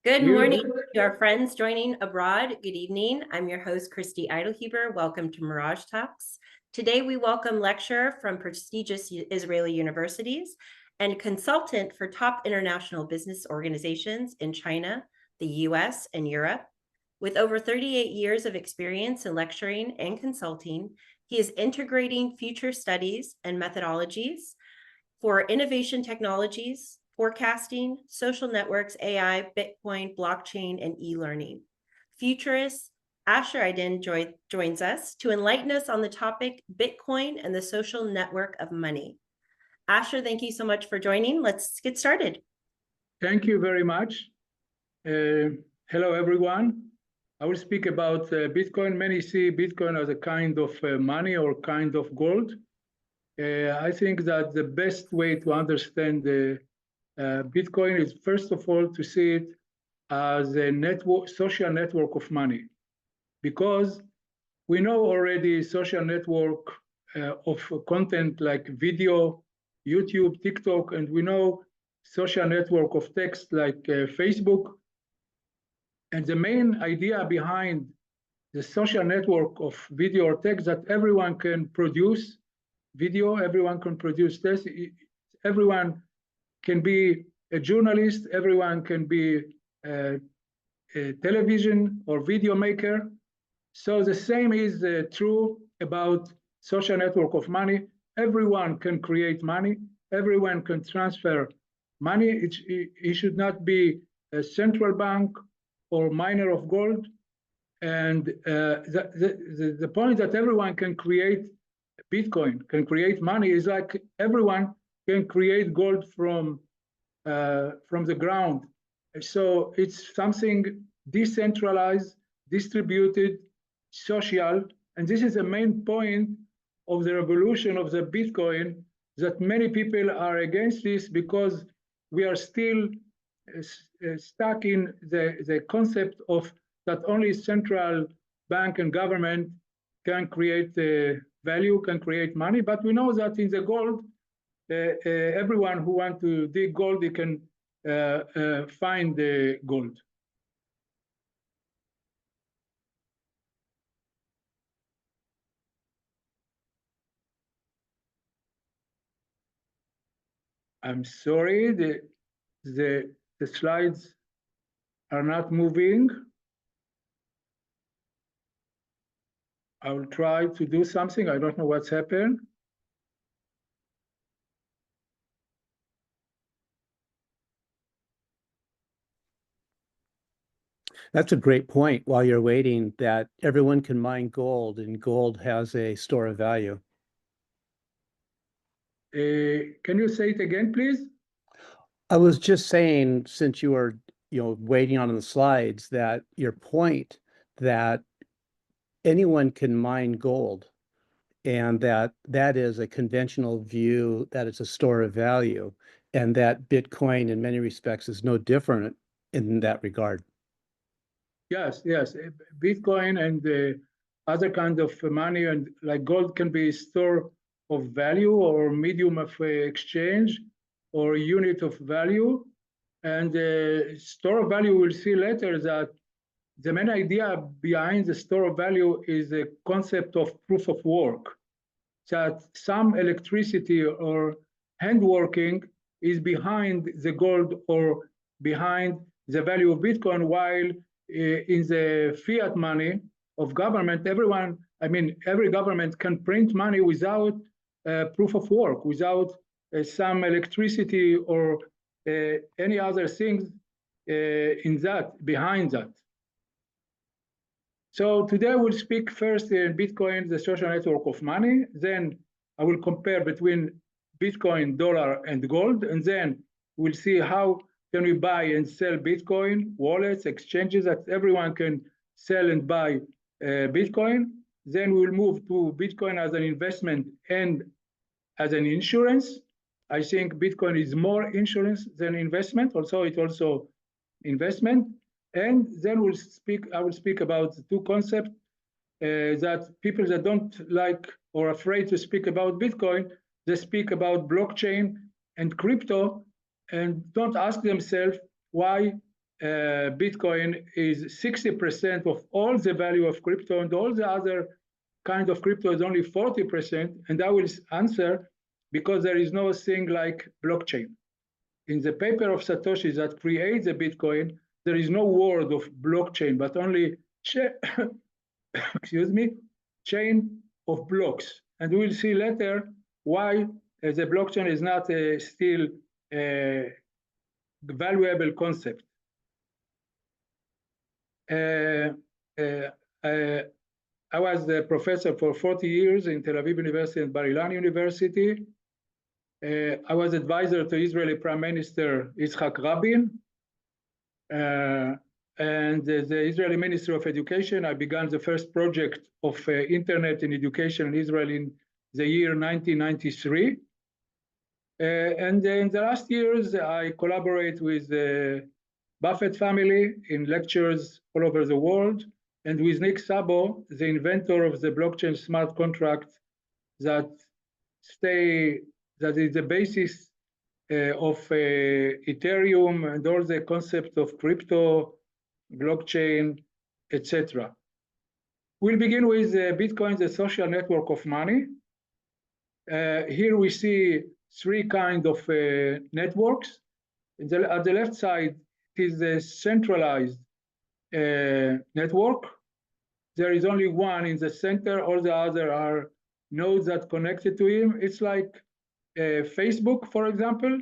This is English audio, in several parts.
Good morning Beautiful. to our friends joining abroad. Good evening. I'm your host, Christy Eidelhuber. Welcome to Mirage Talks. Today, we welcome lecturer from prestigious Israeli universities and consultant for top international business organizations in China, the US, and Europe. With over 38 years of experience in lecturing and consulting, he is integrating future studies and methodologies for innovation technologies, forecasting, social networks, AI, Bitcoin, blockchain, and e-learning. Futurist Ashe Idan joins us to enlighten us on the topic Bitcoin and the social network of money. Ashe, thank you so much for joining. Let's get started. Thank you very much. Hello, everyone. I will speak about Bitcoin. Many see Bitcoin as a kind of money or kind of gold. I think that the best way to understand the Bitcoin is, first of all, to see it as a network, social network of money, because we know already social network of content like video, YouTube, TikTok, and we know social network of text like Facebook. And the main idea behind the social network of video or text that everyone can produce video, everyone can produce text, everyone can be a journalist, everyone can be a television or video maker. So the same is true about social network of money. Everyone can create money, everyone can transfer money. It should not be a central bank or miner of gold. And the point that everyone can create Bitcoin, can create money, is like everyone can create gold from the ground. So it's something decentralized, distributed, social, and this is the main point of the revolution of the Bitcoin, that many people are against this because we are still stuck in the concept of that only central bank and government can create value, can create money. But we know that in the gold, everyone who wants to dig gold, they can find the gold. I'm sorry, the slides are not moving. I will try to do something. I don't know what's happened. That's a great point while you're waiting, that everyone can mine gold and gold has a store of value. Can you say it again, please? I was just saying, since you were, waiting on the slides, that your point that anyone can mine gold and that is a conventional view, that it's a store of value, and that Bitcoin in many respects is no different in that regard. Yes. Bitcoin and other kind of money and like gold can be a store of value or medium of exchange or unit of value. And the store of value, we'll see later that the main idea behind the store of value is the concept of proof of work, that some electricity or handworking is behind the gold or behind the value of Bitcoin, while in the fiat money of government, every government can print money without proof of work, without some electricity or any other things behind that. So today we'll speak first in Bitcoin, the social network of money. Then I will compare between Bitcoin, dollar, and gold, and then we'll see how can we buy and sell Bitcoin, wallets, exchanges that everyone can sell and buy Bitcoin. Then we'll move to Bitcoin as an investment and as an insurance. I think Bitcoin is more insurance than investment. Also, it's also investment. And then I will speak about the two concepts that people that don't like or afraid to speak about Bitcoin, they speak about blockchain and crypto and don't ask themselves why Bitcoin is 60% of all the value of crypto, and all the other kind of crypto is only 40%. And I will answer because there is no thing like blockchain. In the paper of Satoshi that creates the Bitcoin, there is no word of blockchain, but only excuse me, chain of blocks. And we'll see later why the blockchain is not still a valuable concept. I was the professor for 40 years in Tel Aviv University and Bar Ilan University. I was advisor to Israeli Prime Minister Yitzhak Rabin. And the Israeli Ministry of Education, I began the first project of internet in education in Israel in the year 1993. And in the last years, I collaborate with the Buffett family in lectures all over the world, and with Nick Szabo, the inventor of the blockchain smart contract that is the basis of Ethereum and all the concept of crypto, blockchain, etc. We'll begin with Bitcoin, the social network of money. Here we see three kinds of networks. At the left side is the centralized network. There is only one in the center. All the other are nodes that connected to him. It's like Facebook, for example,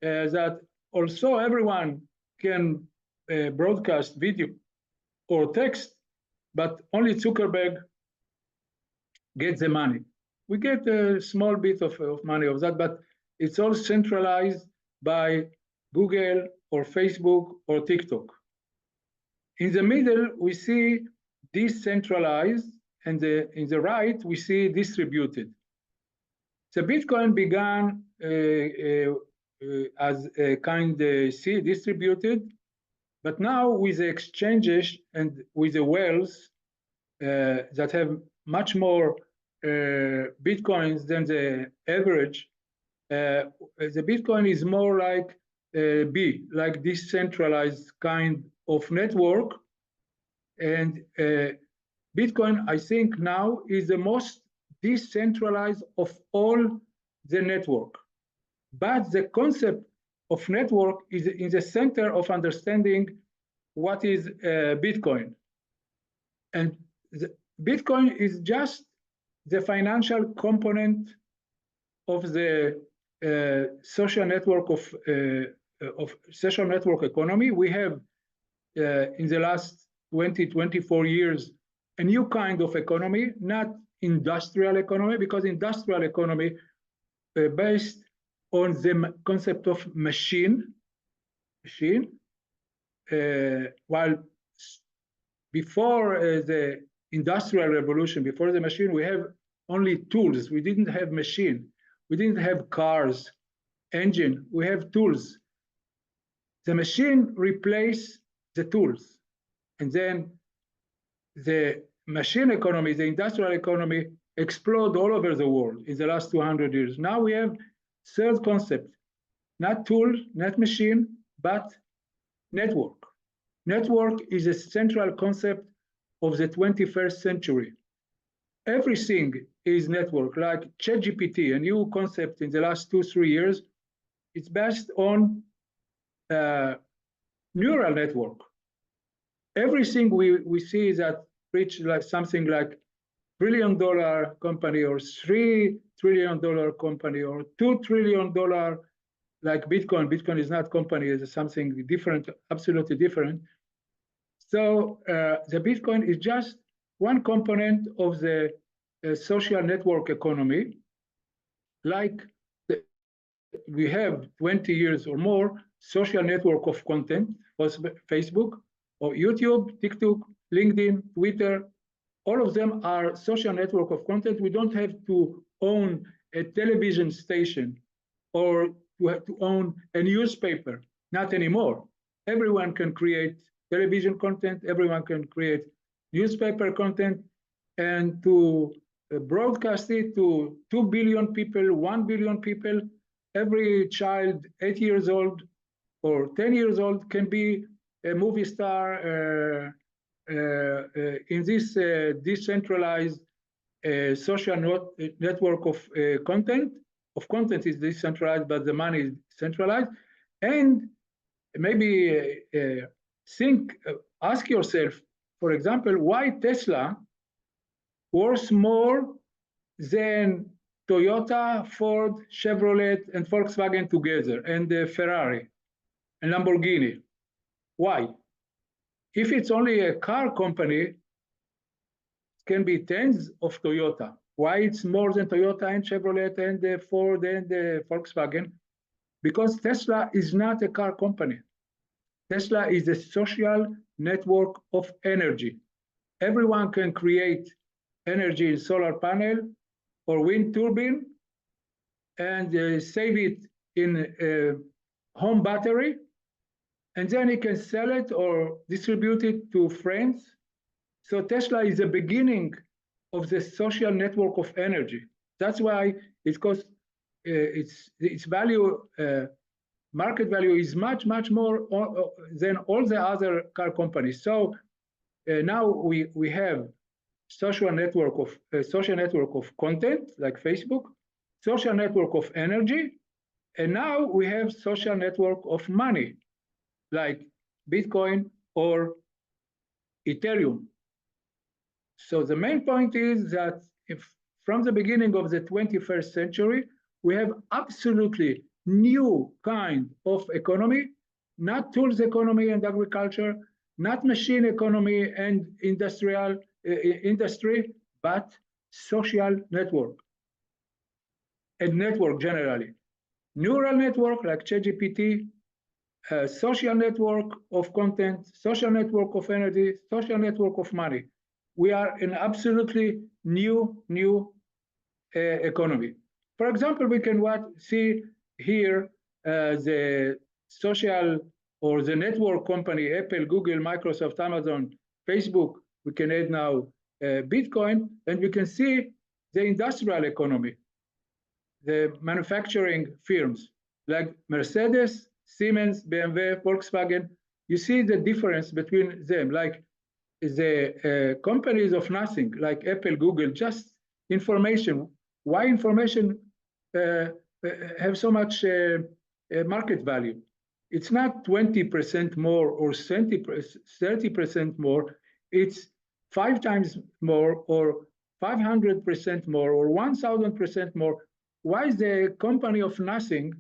that also everyone can broadcast video or text, but only Zuckerberg gets the money. We get a small bit of money of that, but it's all centralized by Google or Facebook or TikTok. In the middle, we see decentralized, and in the right, we see distributed. The Bitcoin began as a kind of C, distributed, but now with the exchanges and with the whales that have much more Bitcoins than the average, the Bitcoin is more like B, like decentralized kind of network. And Bitcoin, I think now, is the most decentralized of all the network. But the concept of network is in the center of understanding what is Bitcoin. And Bitcoin is just the financial component of the social network of social network economy. We have in the last 24 years a new kind of economy, not industrial economy, because industrial economy based on the concept of machine, while before the industrial revolution, before the machine, we have only tools. We didn't have machine. We didn't have cars, engine. We have tools. The machine replaced the tools. And then the machine economy, the industrial economy, explode all over the world in the last 200 years. Now we have third concept, not tool, not machine, but network. Network is a central concept of the 21st century. Everything is network, like ChatGPT, a new concept in the last 2-3 years. It's based on neural network. Everything we see that reach like something like $1 trillion company or $3 trillion company or $2 trillion like Bitcoin. Bitcoin is not company, it's something different, absolutely different. So the Bitcoin is just one component of the social network economy. Like we have 20 years or more social network of content, Facebook or YouTube, TikTok, LinkedIn, Twitter, all of them are social network of content. We don't have to own a television station or to have to own a newspaper, not anymore. Everyone can create television content, everyone can create newspaper content, and to broadcast it to 2 billion people, 1 billion people, every child 8 years old or 10 years old can be a movie star in this decentralized social network of content. Of content is decentralized, but the money is centralized. And maybe ask yourself, for example, why Tesla worth more than Toyota, Ford, Chevrolet, and Volkswagen together, and Ferrari and Lamborghini. Why? If it's only a car company, it can be tens of Toyota. Why it's more than Toyota and Chevrolet and Ford and Volkswagen? Because Tesla is not a car company. Tesla is a social network of energy. Everyone can create energy in solar panel or wind turbine and save it in a home battery, and then he can sell it or distribute it to friends. So Tesla is the beginning of the social network of energy. That's why it costs its value, market value is much more than all the other car companies. So now we have social network of content like Facebook, social network of energy, and now we have social network of money like Bitcoin or Ethereum. So the main point is that if from the beginning of the 21st century, we have absolutely new kind of economy, not tools economy and agriculture, not machine economy and industry, but social network and network generally. Neural network like ChatGPT, social network of content, social network of energy, social network of money. We are in absolutely new economy. For example, we can see here the social or the network company, Apple, Google, Microsoft, Amazon, Facebook. We can add now Bitcoin, and we can see the industrial economy, the manufacturing firms like Mercedes, Siemens, BMW, Volkswagen. You see the difference between them, like the companies of nothing, like Apple, Google, just information. Why information have so much market value? It's not 20% more or 30% more. It's 5 times more or 500% more or 1,000% more. Why is the company of nothing,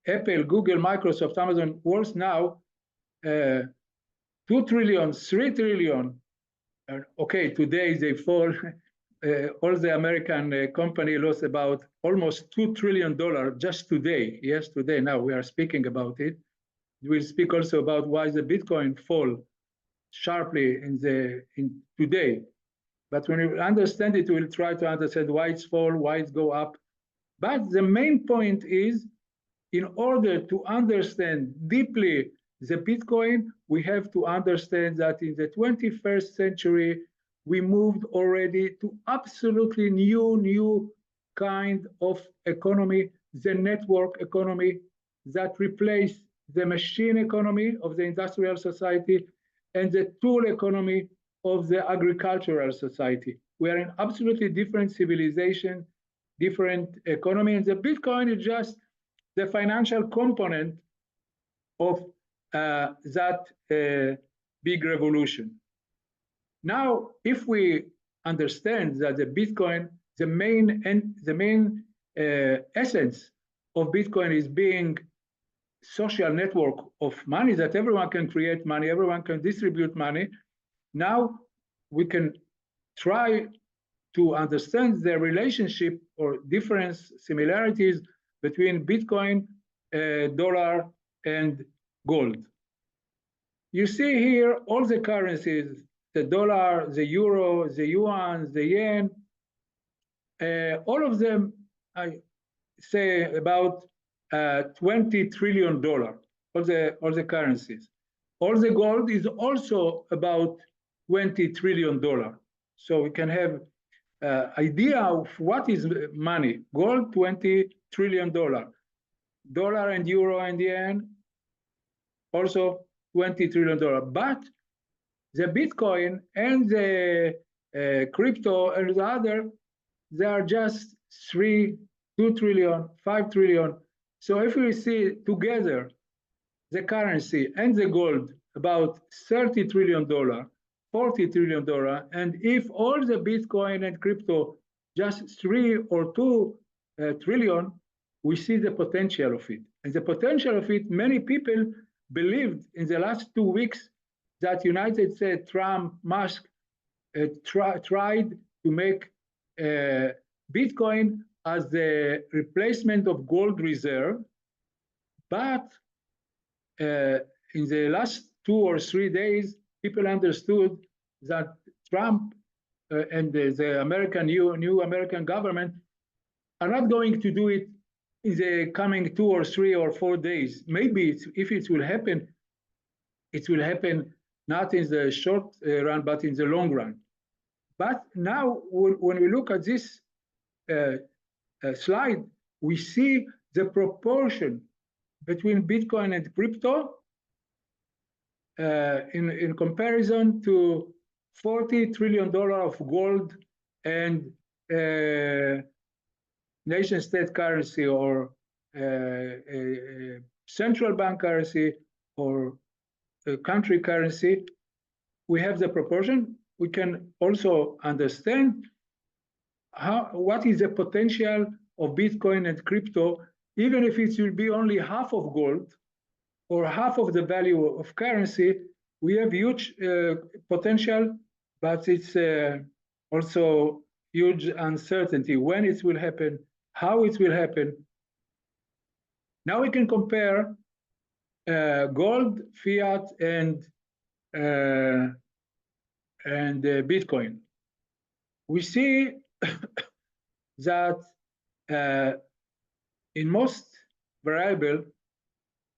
Apple, Google, Microsoft, Amazon, worth now 2 trillion, 3 trillion? Okay, today they fall. All the American company lost about almost $2 trillion just today. Yes, today. Now we are speaking about it. We'll speak also about why the Bitcoin fall sharply in today. But when you understand it, we'll try to understand why it's fall, why it go up. But the main point is, in order to understand deeply the Bitcoin, we have to understand that in the 21st century, we moved already to absolutely new kind of economy, the network economy that replaced the machine economy of the industrial society and the tool economy of the agricultural society. We are in absolutely different civilization, different economy, and the Bitcoin is just the financial component of that big revolution. Now, if we understand that the Bitcoin, the main essence of Bitcoin is being social network of money, that everyone can create money, everyone can distribute money. Now we can try to understand the relationship or difference, similarities between Bitcoin, dollar, and gold. You see here all the currencies, the dollar, the euro, the yuan, the yen, all of them, I say about $20 trillion, all the currencies. All the gold is also about $20 trillion. So we can have idea of what is money. Gold, $20 trillion. Dollar and euro and yen, also $20 trillion. But the Bitcoin and the crypto and the other, they are just 2 trillion, 5 trillion. So if we see together the currency and the gold, about $30 trillion, $40 trillion, and if all the Bitcoin and crypto just 3 or 2 trillion, we see the potential of it. And the potential of it, many people believed in the last 2 weeks that United States, Trump, Musk tried to make Bitcoin as the replacement of gold reserve. But in the last 2 or 3 days, people understood that Trump and the new American government are not going to do it in the coming 2 or 3 or 4 days. Maybe if it will happen not in the short run, but in the long run. But now, when we look at this slide, we see the proportion between Bitcoin and crypto in comparison to $40 trillion of gold and nation state currency or central bank currency or country currency. We have the proportion. We can also understand what is the potential of Bitcoin and crypto, even if it will be only half of gold or half of the value of currency. We have huge potential, but it's also huge uncertainty when it will happen, how it will happen. Now we can compare gold, fiat, and Bitcoin. We see that in most variable,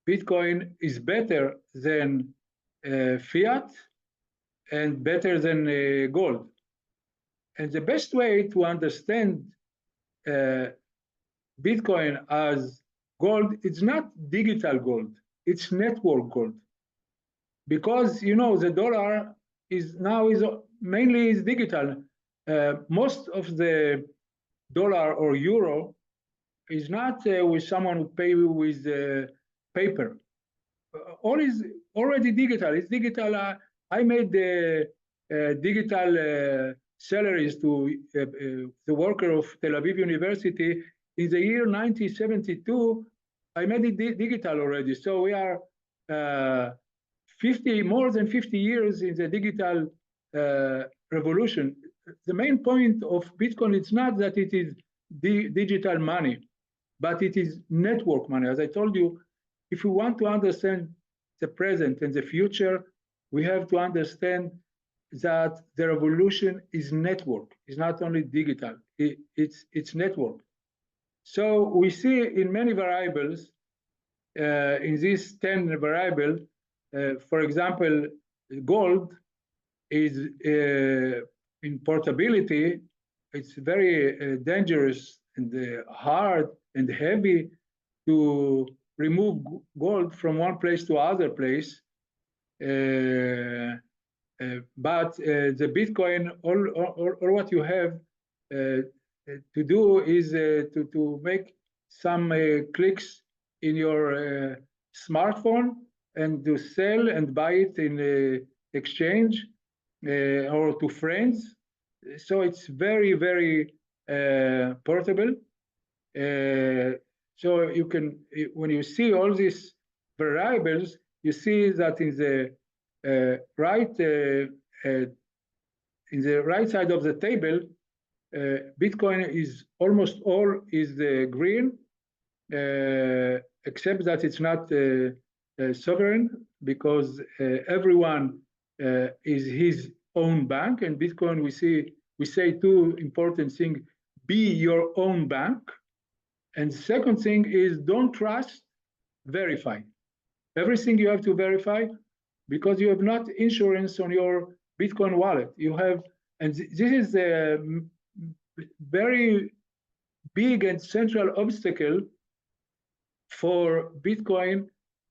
Bitcoin is better than fiat and better than gold. And the best way to understand Bitcoin as gold, it's not digital gold, it's network gold. Because the dollar is mainly digital. Most of the dollar or euro is not with someone who pay with paper. All is already digital. It's digital. I made the digital salaries to the worker of Tel Aviv University in the year 1972. I made it digital already. So we are more than 50 years in the digital revolution. The main point of Bitcoin is not that it is digital money, but it is network money. As I told you, if we want to understand the present and the future, we have to understand that the revolution is network. It's not only digital, it's network. So we see in many variables, in these 10 variables, for example, gold is in portability, it's very dangerous and hard and heavy to remove gold from one place to other place. But the Bitcoin, all what you have to do is to make some clicks in your smartphone and to sell and buy it in exchange or to friends. So it's very, very portable. So you can, when you see all these variables, you see that in the right side of the table, Bitcoin is almost all is green, except that it's not sovereign, because everyone is his own bank. And Bitcoin, we say two important things: be your own bank, and second thing is don't trust, verify. Everything you have to verify, because you have not insurance on your Bitcoin wallet. You have, and this is a very big and central obstacle for Bitcoin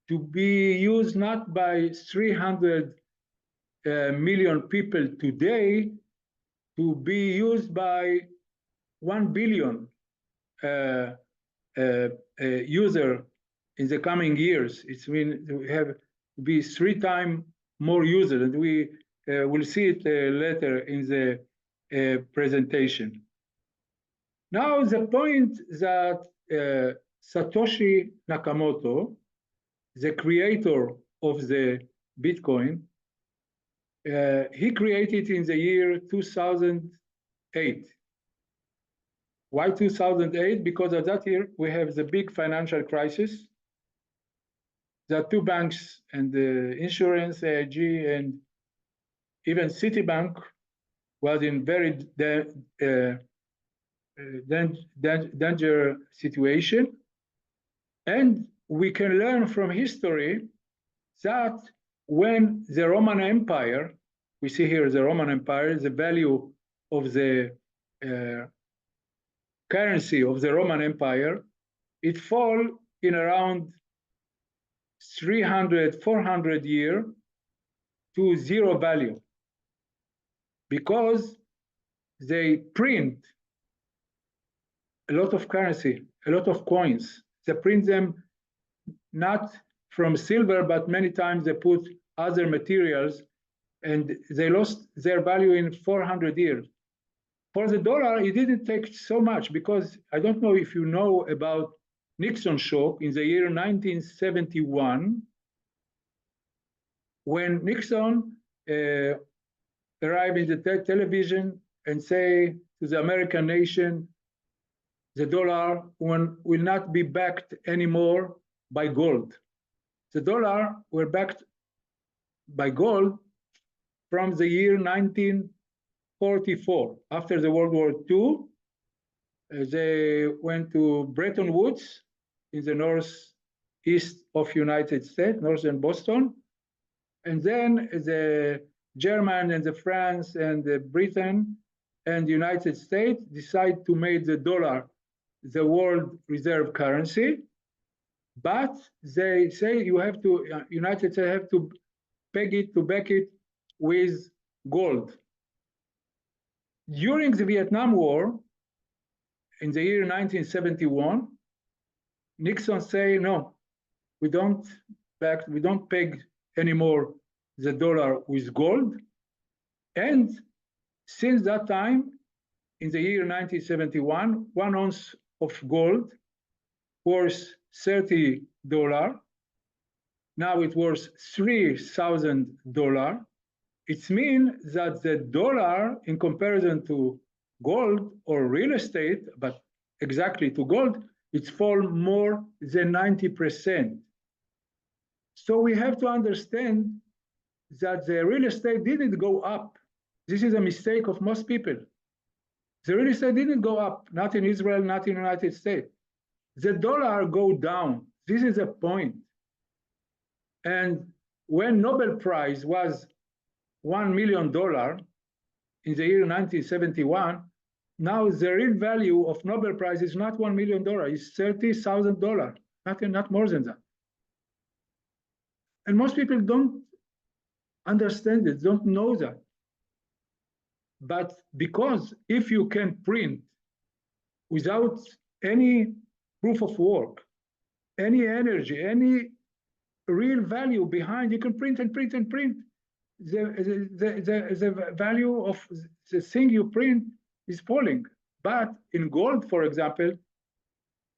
to be used not by 300 million people today, to be used by 1 billion user in the coming years. It's mean we have to be 3 times more users, and we will see it later in the presentation. Now the point that Satoshi Nakamoto, the creator of the Bitcoin, he created in the year 2008. Why 2008? Because at that year we have the big financial crisis. The 2 banks and the insurance, AIG, and even Citibank was in very danger situation. And we can learn from history that when the Roman Empire, we see here the Roman Empire, the value of the currency of the Roman Empire, it fall in around 300, 400 years to 0 value, because they print a lot of currency, a lot of coins. They print them not from silver, but many times they put other materials, and they lost their value in 400 years. For the dollar, it didn't take so much, because I don't know if you know about Nixon shock in the year 1971, when Nixon arrived in the television and say to the American nation, the dollar will not be backed anymore by gold. The dollar were backed by gold from the year 1944. After the World War II, they went to Bretton Woods in the northeast of United States, northern Boston. And then the German and the France and the Britain and the United States decide to make the dollar the world reserve currency. But they say you have to, United States have to peg it, to back it with gold. During the Vietnam War, in the year 1971, Nixon say, no, we don't peg anymore the dollar with gold. And since that time, in the year 1971, 1 ounce of gold worth $30. Now it worth $3,000. It means that the dollar, in comparison to gold or real estate, but exactly to gold, it's fallen more than 90%. So we have to understand that the real estate didn't go up. This is a mistake of most people. The real estate didn't go up, not in Israel, not in the United States. The dollar go down. This is a point. And when Nobel Prize was $1 million in the year 1971, now the real value of Nobel Prize is not $1 million, it's $30,000, not more than that. And most people don't understand it, don't know that. But because if you can print without any proof of work, any energy, any real value behind, you can print and print and print. The value of the thing you print is falling. But in gold, for example,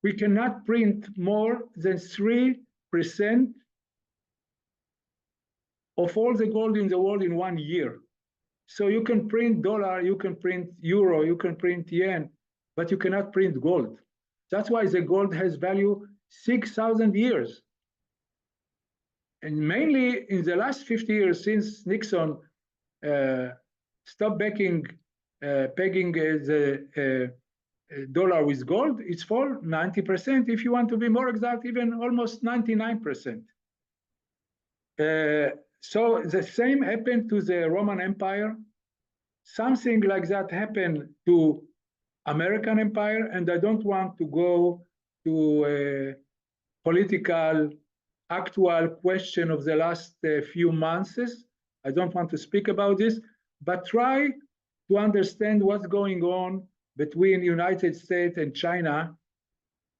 we cannot print more than 3% of all the gold in the world in 1 year. So you can print dollar, you can print euro, you can print yen, but you cannot print gold. That's why the gold has value 6,000 years. And mainly in the last 50 years, since Nixon stopped pegging the dollar with gold, it's fallen 90%. If you want to be more exact, even almost 99%. So the same happened to the Roman Empire. Something like that happened to American Empire, and I don't want to go to political actual question of the last few months. I don't want to speak about this, but try to understand what's going on between United States and China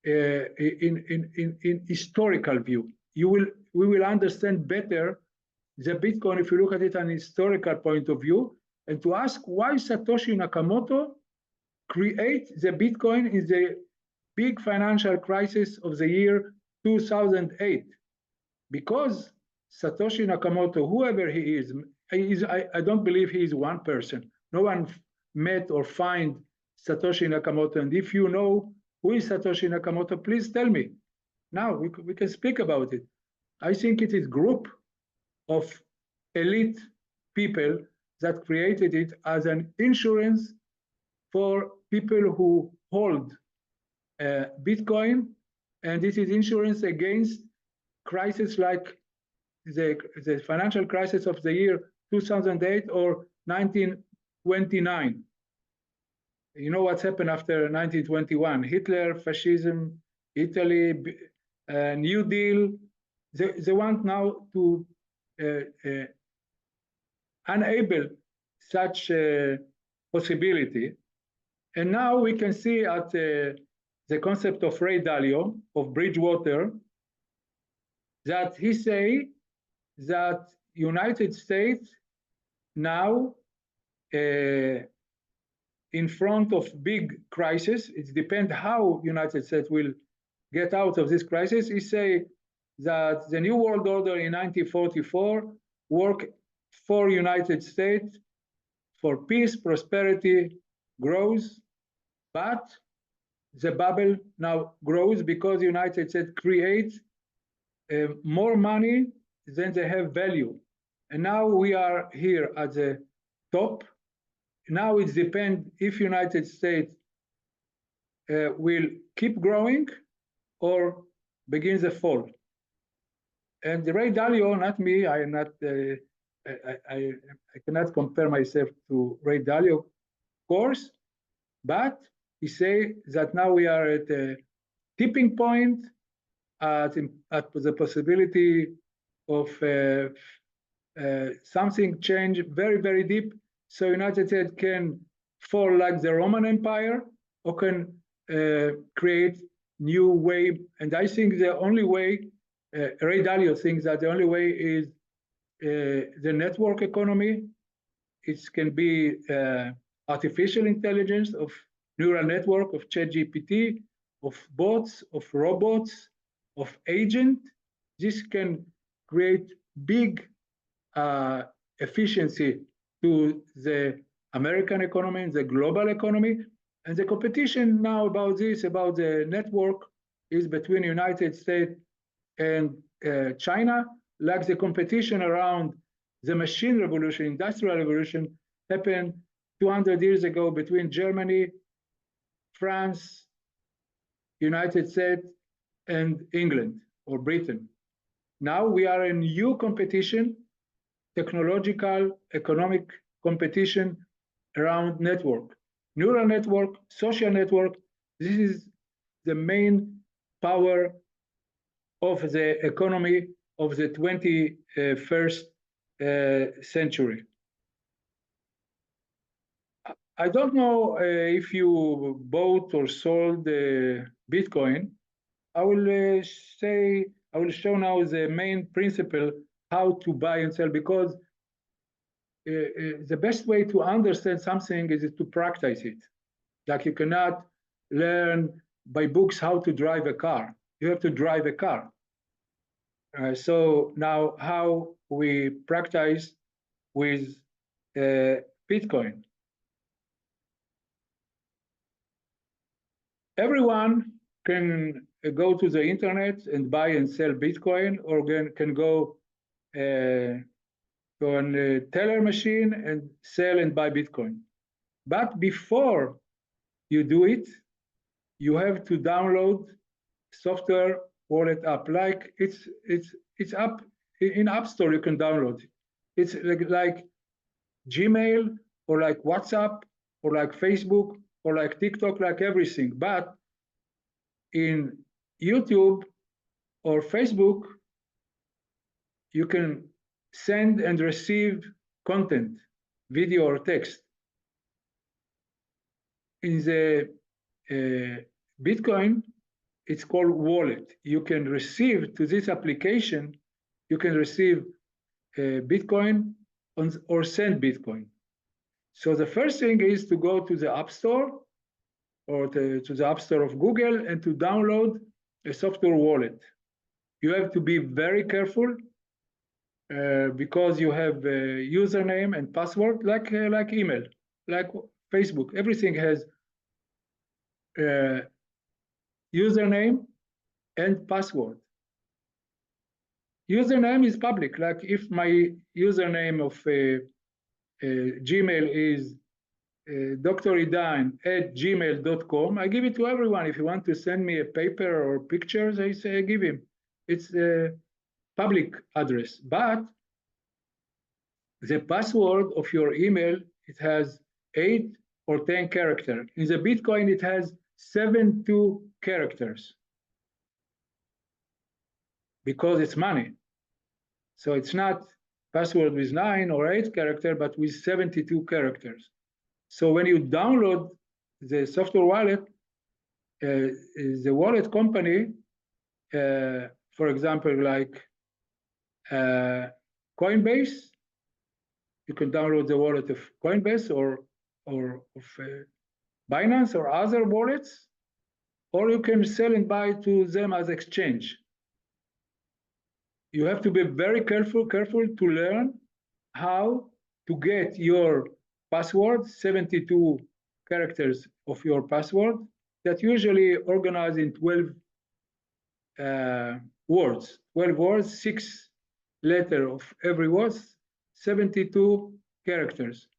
in historical view. We will understand better the Bitcoin if you look at it on a historical point of view, and to ask why Satoshi Nakamoto create the Bitcoin in the big financial crisis of the year 2008. Because Satoshi Nakamoto, whoever he is, I don't believe he is one person. No one met or find Satoshi Nakamoto. And if you know who is Satoshi Nakamoto, please tell me. Now we can speak about it. I think it is a group of elite people that created it as an insurance for people who hold Bitcoin, and this is insurance against crisis like the financial crisis of the year 2008 or 1929. You know what's happened after 1921? Hitler, fascism, Italy, New Deal. They want now to enable such a possibility. And now we can see at the concept of Ray Dalio of Bridgewater that he say that United States now in front of big crisis, it depends how United States will get out of this crisis. He say that the New World Order in 1944 worked for United States for peace, prosperity, growth, but the bubble now grows because the United States creates more money than they have value. And now we are here at the top. Now it depends if United States will keep growing or begin the fall. And Ray Dalio, not me, I am not. I cannot compare myself to Ray Dalio, of course, but he say that now we are at a tipping point at the possibility of something change very, very deep. So United States can fall like the Roman Empire or can create new way. And I think the only way, Ray Dalio thinks that the only way is the network economy. It can be artificial intelligence of neural network, of ChatGPT, of bots, of robots, of agent. This can create big efficiency to the American economy and the global economy. And the competition now about this, about the network, is between United States and China, like the competition around the machine revolution, industrial revolution, happened 200 years ago between Germany, France, United States, and England or Britain. Now we are in new competition, technological, economic competition around network, neural network, social network. This is the main power of the economy of the 21st century. I don't know if you bought or sold Bitcoin. I will show now the main principle how to buy and sell, because the best way to understand something is to practice it. Like you cannot learn by books how to drive a car. You have to drive a car. So now how we practice with Bitcoin. Everyone can go to the internet and buy and sell Bitcoin, or can go to a teller machine and sell and buy Bitcoin. But before you do it, you have to download software wallet app. Like it's up in App Store. You can download it. It's like Gmail or like WhatsApp or like Facebook or like TikTok, like everything. But in YouTube or Facebook, you can send and receive content, video or text. In the Bitcoin, it's called wallet. You can receive to this application, you can receive Bitcoin or send Bitcoin. So the first thing is to go to the App Store or to the App Store of Google and to download a software wallet. You have to be very careful because you have a username and password like email, like Facebook. Everything has username and password. Username is public. Like if my username of Gmail is Dr. Idan at gmail.com, I give it to everyone. If you want to send me a paper or pictures, I say I give him. It's a public address. But the password of your email, it has 8 or 10 characters. In the Bitcoin, it has 72 characters because it's money. So it's not password with 9 or 8 characters, but with 72 characters. So when you download the software wallet, the wallet company, for example, like Coinbase, you can download the wallet of Coinbase or of Binance or other wallets, or you can sell and buy to them as exchange. You have to be very careful to learn how to get your password, 72 characters of your password, that usually organized in 12 words. 12 words, 6 letters of every word, 72 characters.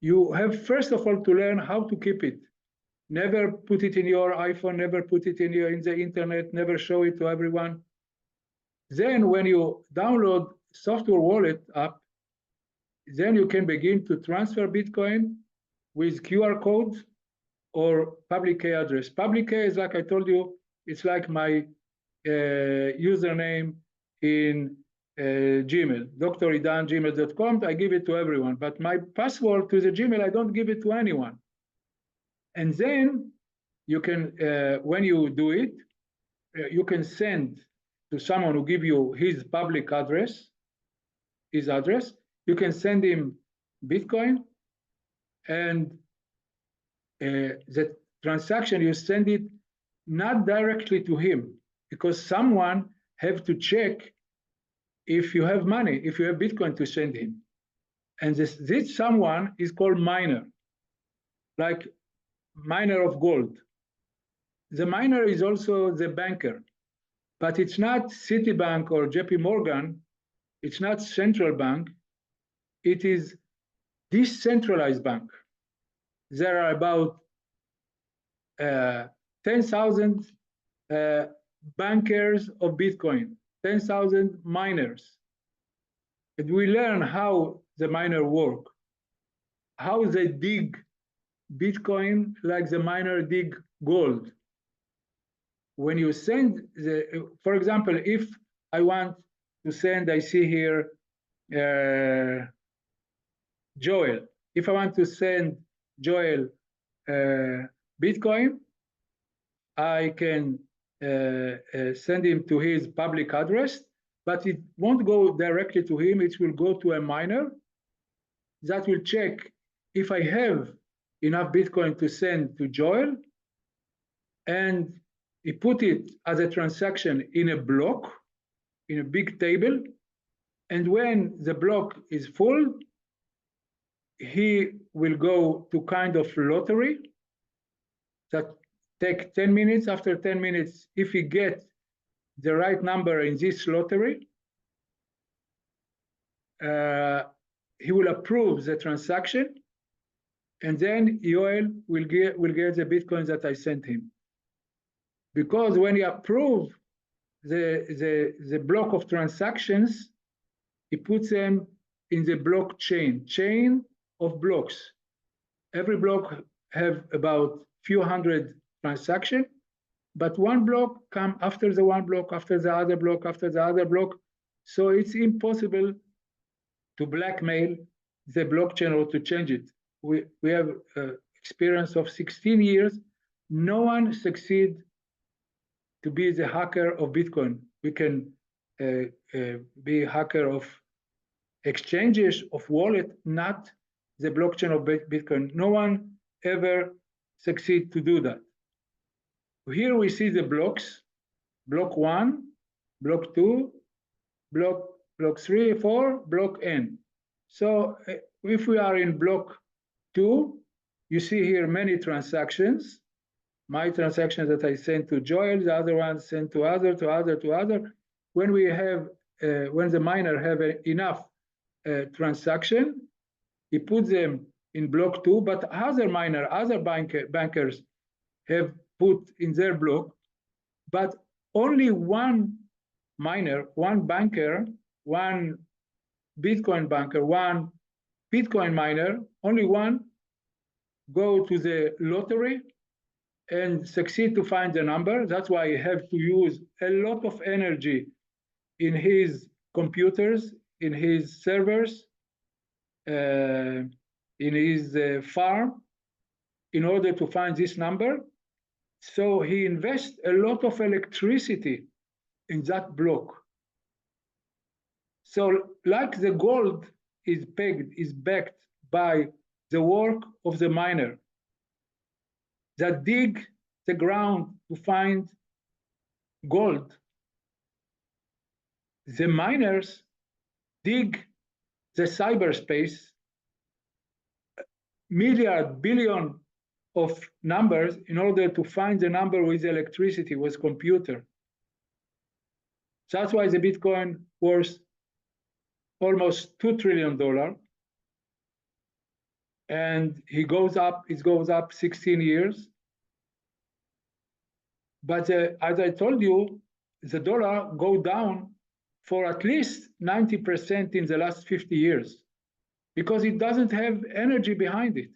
You have first of all to learn how to keep it. Never put it in your iPhone, never put it in the internet, never show it to everyone. Then when you download software wallet app, then you can begin to transfer Bitcoin with QR code or public key address. Public key is, like I told you, it's like my username in Gmail, dridan@gmail.com. I give it to everyone, but my password to the Gmail, I don't give it to anyone. And then you can, when you do it, you can send to someone who give you his public address, his address. You can send him Bitcoin, and the transaction, you send it not directly to him, because someone have to check if you have money, if you have Bitcoin to send him. And this someone is called miner, like miner of gold. The miner is also the banker, but it's not Citibank or JP Morgan. It's not central bank. It is decentralized bank. There are about 10,000 bankers of Bitcoin, 10,000 miners. And we learn how the miner work, how they dig Bitcoin like the miner dig gold. When you send for example, if I want to send, I see here, Joel. If I want to send Joel Bitcoin, I can send him to his public address, but it won't go directly to him. It will go to a miner that will check if I have enough Bitcoin to send to Joel, and he put it as a transaction in a block, in a big table. And when the block is full, he will go to kind of lottery that take 10 minutes. After 10 minutes, if he gets the right number in this lottery, he will approve the transaction, and then Yoel will get the Bitcoins that I sent him. Because when he approves the block of transactions, he puts them in the blockchain, chain of blocks. Every block have about few hundred transactions, but one block come after the one block, after the other block, after the other block. So it's impossible to blackmail the blockchain or to change it. We have experience of 16 years. No one succeed to be the hacker of Bitcoin. We can be hacker of exchanges, of wallet, not the blockchain of Bitcoin. No one ever succeed to do that. Here we see the blocks, block 1, block 2, block 3, 4, block N. So if we are in block 2, you see here many transactions. My transactions that I sent to Joel, the other ones sent to other. When we have, when the miner have enough transaction, he puts them in block 2, but other miner, other bankers have put in their block, but only one miner, one banker, one Bitcoin banker, one Bitcoin miner, only one go to the lottery and succeed to find the number. That's why you have to use a lot of energy in his computers, in his servers, in his farm, in order to find this number. So he invests a lot of electricity in that block. So like the gold is pegged, is backed by the work of the miner that dig the ground to find gold. The miners dig the cyberspace, billion of numbers in order to find the number with electricity, with computer. That's why the Bitcoin worth almost $2 trillion. And it goes up 16 years. But as I told you, the dollar go down for at least 90% in the last 50 years because it doesn't have energy behind it.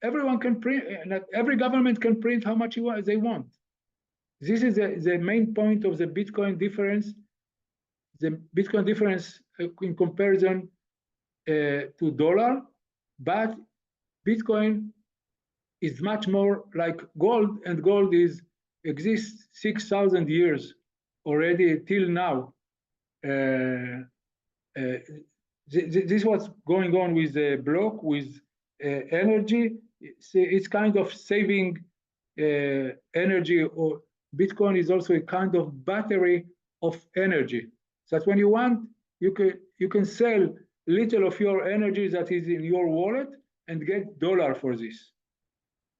Everyone can print, not every government can print how much they want. This is the main point of the Bitcoin difference. The Bitcoin difference in comparison to dollar, but Bitcoin is much more like gold, and gold exists 6,000 years already till now. This was going on with the block, with energy. It's kind of saving energy, or Bitcoin is also a kind of battery of energy. So that when you want, you can sell little of your energy that is in your wallet and get dollar for this.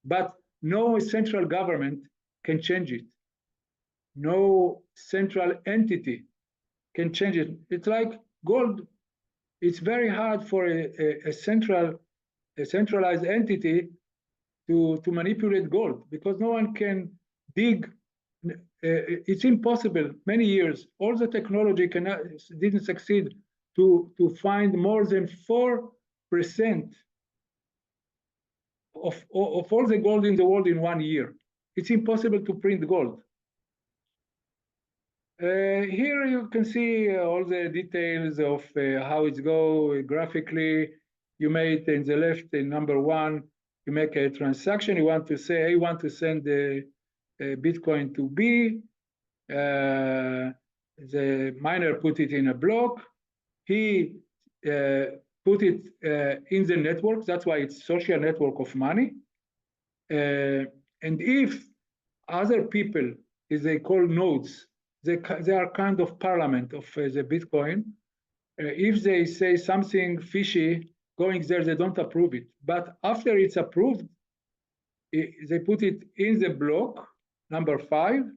But no central government can change it. No central entity can change it. It's like gold. It's very hard for a centralized entity to manipulate gold because no one can dig. It's impossible. Many years, all the technology didn't succeed to find more than 4% of all the gold in the world in 1 year. It's impossible to print gold. Here you can see all the details of how it goes graphically. You made in the left, in number 1, you make a transaction. You want to say, I want to send the Bitcoin to B. The miner put it in a block. He put it in the network. That's why it's social network of money. And if other people, as they call nodes, they are kind of parliament of the Bitcoin. If they say something fishy going there, they don't approve it. But after it's approved, they put it in the block, number 5.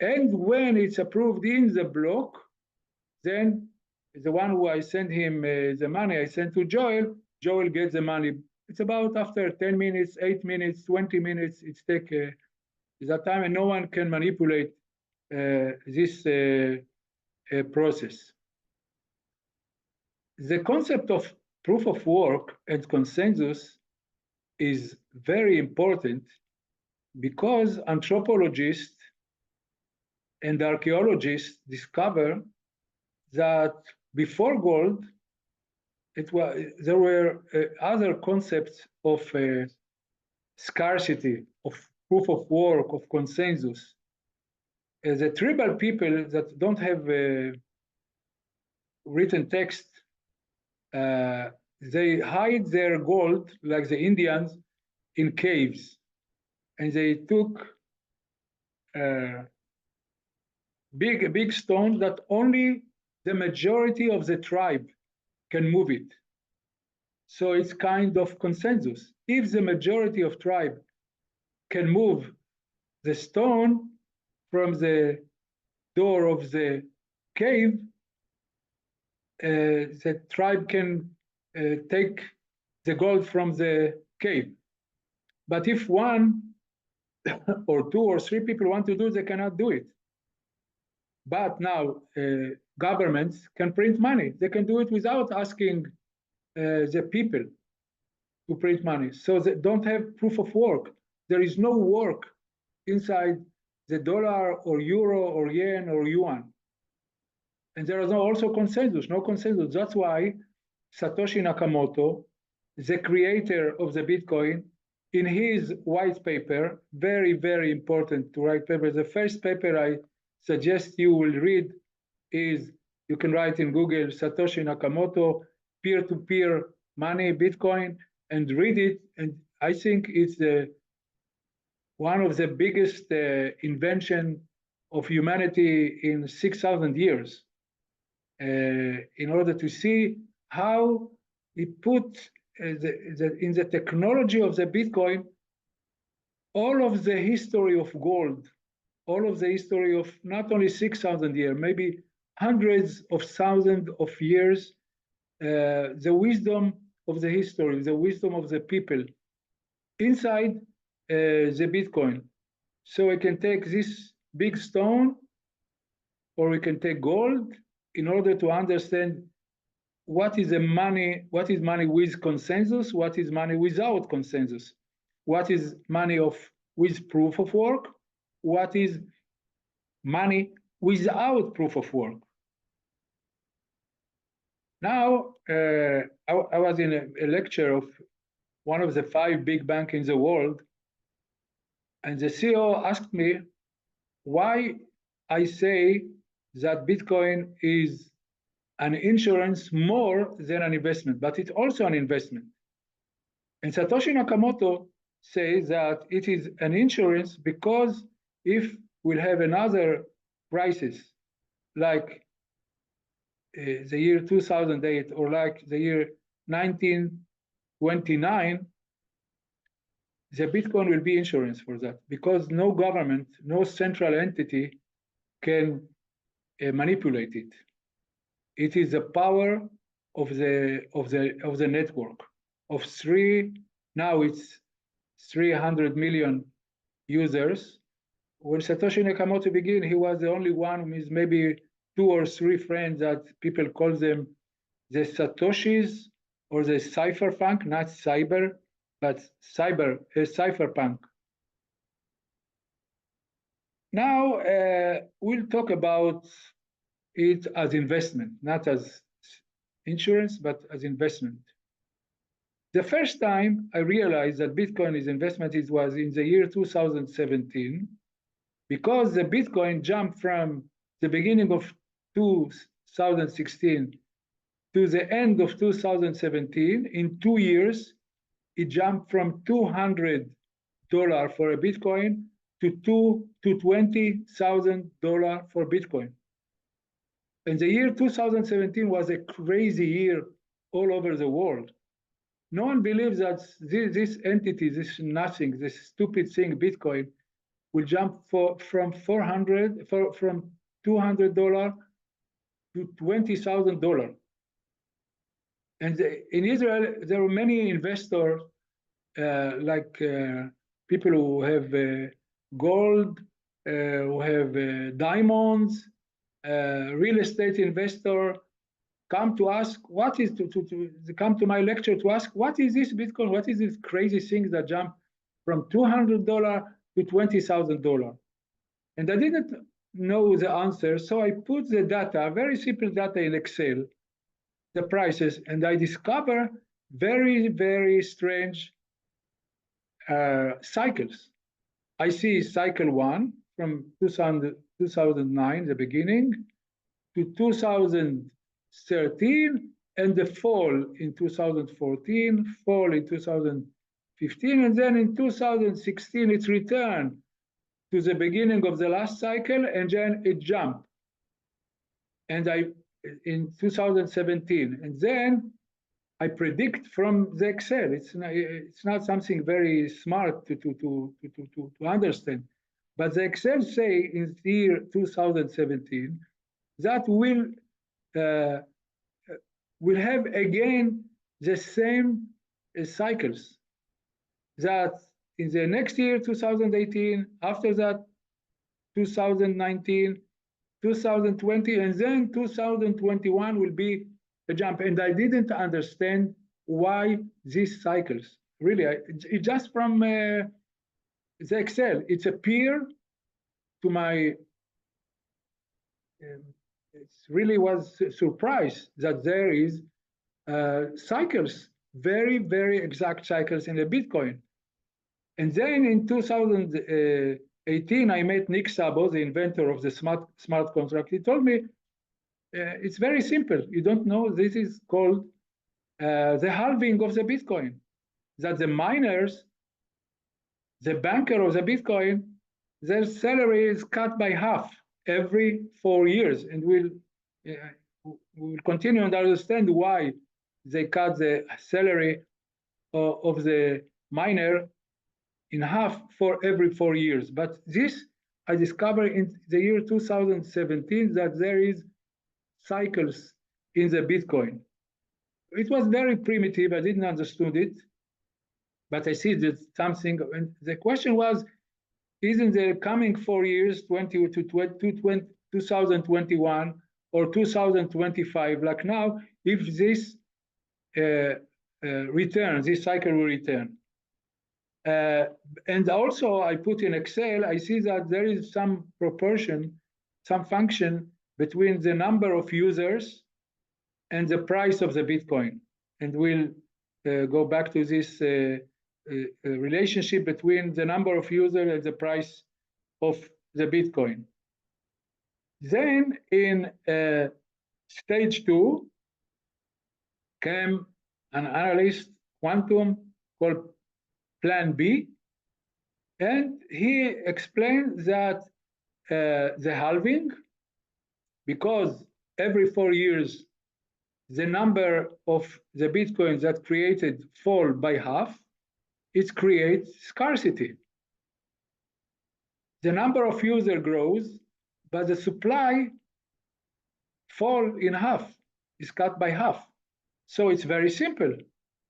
And when it's approved in the block, then the one who I send him the money, I send to Joel, Joel gets the money. It's about after 10 minutes, 8 minutes, 20 minutes, it's take that time, and no one can manipulate this process. The concept of proof of work and consensus is very important because anthropologists and archaeologists discover that before gold, there were other concepts of scarcity, of proof of work, of consensus. The tribal people that don't have written text, they hide their gold, like the Indians, in caves. And they took big stones that only the majority of the tribe can move it. So it's kind of consensus. If the majority of tribe can move the stone from the door of the cave, the tribe can take the gold from the cave. But if one or two or three people want to do it, they cannot do it. But now governments can print money. They can do it without asking the people to print money. So they don't have proof of work. There is no work inside the dollar or euro or yen or yuan. And there is no also consensus, no consensus. That's why Satoshi Nakamoto, the creator of the Bitcoin, in his white paper, very, very important to write paper. The first paper I suggest you will read is, you can write in Google, Satoshi Nakamoto, peer-to-peer money, Bitcoin, and read it. And I think it's one of the biggest invention of humanity in 6,000 years, in order to see how he put in the technology of the Bitcoin all of the history of gold, all of the history of not only 6,000 years, maybe hundreds of thousands of years, the wisdom of the history, the wisdom of the people inside the Bitcoin. So we can take this big stone, or we can take gold, in order to understand what is money with consensus, what is money without consensus, what is money with proof of work, what is money without proof of work. Now, I was in a lecture of one of the 5 big banks in the world, and the CEO asked me why I say that Bitcoin is an insurance more than an investment, but it's also an investment. And Satoshi Nakamoto says that it is an insurance because if we'll have another crisis, like the year 2008 or like the year 1929, the Bitcoin will be insurance for that, because no government, no central entity can manipulate it. It is the power of the network of now it's 300 million users. When Satoshi Nakamoto began, he was the only one with maybe 2 or 3 friends that people call them the Satoshis or the cypherpunk, not cyber, but cypherpunk. Now we'll talk about it as investment, not as insurance, but as investment. The first time I realized that Bitcoin is investment, it was in the year 2017, because the Bitcoin jumped from the beginning of 2016 to the end of 2017. In 2 years, it jumped from $200 for a Bitcoin to $20,000 for Bitcoin. And the year 2017 was a crazy year all over the world. No one believes that this entity, this nothing, this stupid thing, Bitcoin, will jump from $200 to $20,000. And in Israel, there are many investors, like people who have gold, who have diamonds, real estate investor, come to ask what is come to my lecture to ask what is this Bitcoin, what is this crazy thing that jump from $200 to $20,000. And I didn't know the answer. So I put the data, very simple data in Excel, the prices, and I discover very, very strange cycles. I see cycle one from 2009, the beginning, to 2013, and the fall in 2014, fall in 2015, and then in 2016 it's returned to the beginning of the last cycle, and then it jumped. And in 2017, and then I predict from the Excel. It's not something very smart to understand, but the Excel say in the year 2017 that will have again the same cycles. That in the next year, 2018, after that, 2019, 2020, and then 2021 will be a jump. And I didn't understand why these cycles. Really, it's just from the Excel. It's appear to my. It really was surprised that there is cycles, very, very exact cycles in the Bitcoin. And then in 2018, I met Nick Szabo, the inventor of the smart contract. He told me, it's very simple. You don't know, this is called the halving of the Bitcoin. That the miners, the banker of the Bitcoin, their salary is cut by half every 4 years. And we'll continue to understand why they cut the salary of the miner in half for every 4 years. But this I discovered in the year 2017 that there is cycles in the Bitcoin. It was very primitive. I didn't understand it, but I see that something. And the question was, isn't the coming 4 years, 2021 or 2025, like now, if this returns, this cycle will return? And also I put in Excel, I see that there is some proportion, some function between the number of users and the price of the Bitcoin. And we'll go back to this relationship between the number of users and the price of the Bitcoin. Then in stage 2 came an analyst, quantum, called Plan B, and he explained that the halving, because every 4 years the number of the Bitcoins that created fall by half, it creates scarcity. The number of users grows, but the supply fall in half, is cut by half. So it's very simple.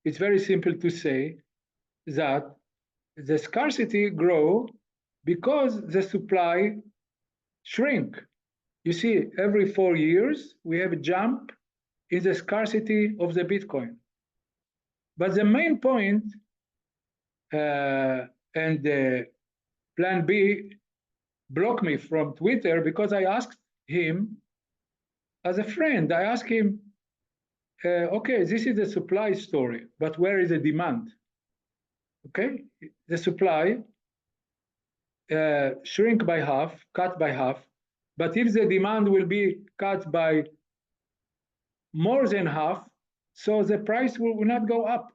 It's very simple to say that the scarcity grow because the supply shrink. You see, every 4 years, we have a jump in the scarcity of the Bitcoin. But the main point, and Plan B blocked me from Twitter because I asked him as a friend, I asked him, okay, this is the supply story, but where is the demand? Okay, the supply shrink by half, cut by half, but if the demand will be cut by more than half, so the price will not go up.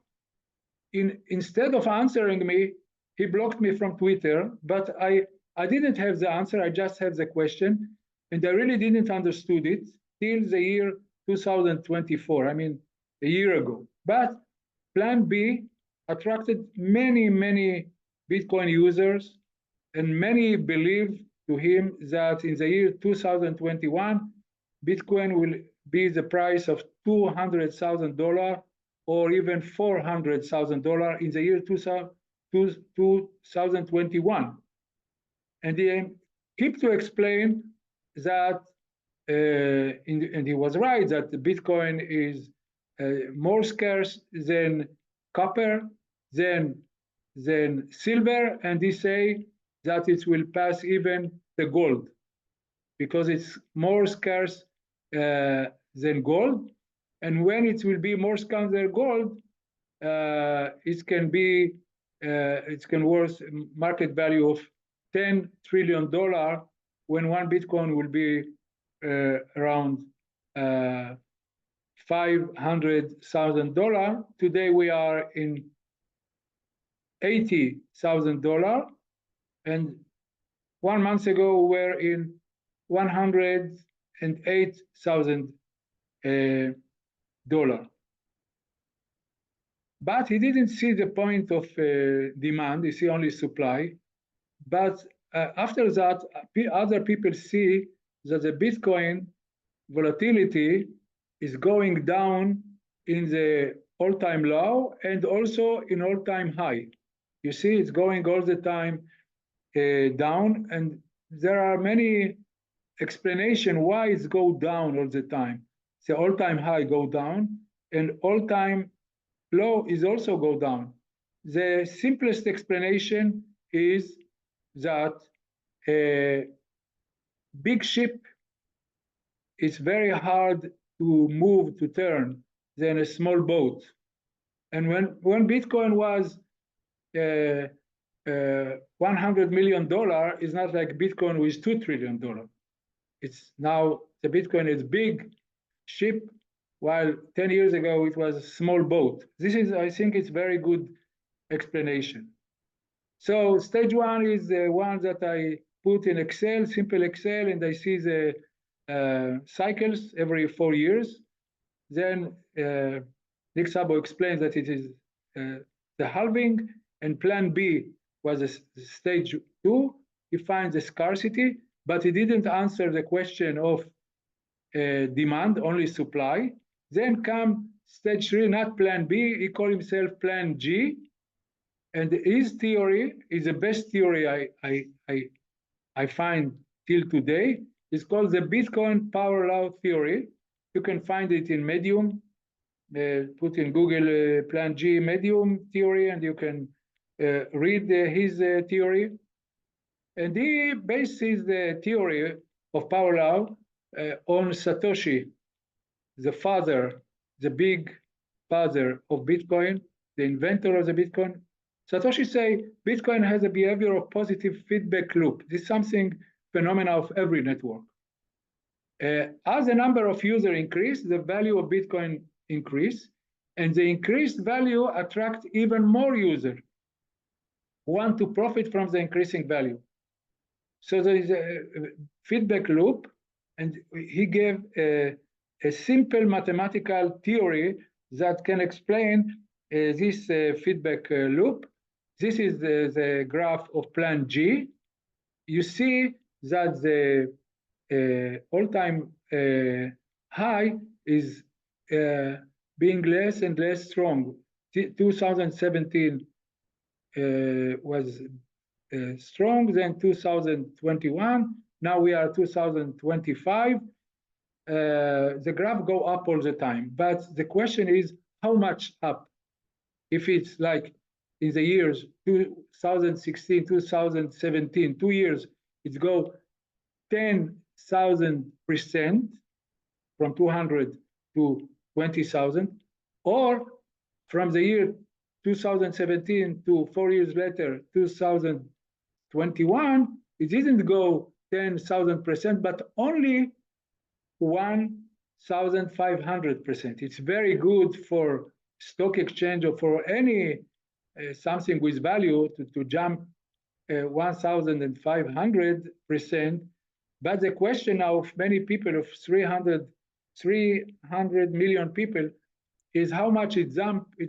Instead of answering me, he blocked me from Twitter, but I didn't have the answer, I just had the question, and I really didn't understood it till the year 2024, I mean, a year ago. But Plan B attracted many, many Bitcoin users, and many believe to him that in the year 2021, Bitcoin will be the price of $200,000 or even $400,000 in the year 2021. And he kept to explain that, and he was right, that the Bitcoin is more scarce than copper, than silver, and he say that it will pass even the gold. because it's more scarce than gold. And when it will be more scarce than gold, it can worth market value of $10 trillion when one Bitcoin will be around $500,000. Today we are in $80,000, and 1 month ago we were in $108,000. But he didn't see the point of demand, he see only supply. But after that, other people see that the Bitcoin volatility is going down in the all-time low and also in all-time high. You see, it's going all the time down, and there are many explanations why it's go down all the time. The all-time high go down, and all-time low is also go down. The simplest explanation is that a big ship is very hard to move, to turn, than a small boat. And when Bitcoin was $100 million, it's not like Bitcoin with $2 trillion. It's now the Bitcoin is big ship, while 10 years ago it was a small boat. This is, I think, it's very good explanation. So stage one is the one that I put in Excel, simple Excel, and I see the cycles every 4 years. Then Nick Szabo explains that it is the halving, and plan B was a stage 2. He finds the scarcity, but he didn't answer the question of demand, only supply. Then come stage 3, not plan B, he called himself plan G. And his theory is the best theory I find till today. It's called the Bitcoin power law theory. You can find it in Medium. Put in Google plan G Medium theory, and you can read his theory. And he bases the theory of power law on Satoshi, the father, the big father of Bitcoin, the inventor of the Bitcoin. Satoshi say Bitcoin has a behavior of positive feedback loop. This is something phenomenal of every network. As the number of users increase, the value of Bitcoin increase, and the increased value attract even more users who want to profit from the increasing value. So there is a feedback loop, and he gave a simple mathematical theory that can explain this feedback loop. This is the graph of plan G. You see that the all-time high is being less and less strong. 2017 was strong, then 2021. Now we are 2025. The graph go up all the time, but the question is how much up? If it's like in the years 2016, 2017, 2 years, it's go 10,000% from 200 to 20,000, or from the year 2017 to 4 years later, 2021, it didn't go 10,000%, but only 1,500%. It's very good for stock exchange or for any something with value to jump 1,500%. But the question now of many people, of 300 million people, is how much it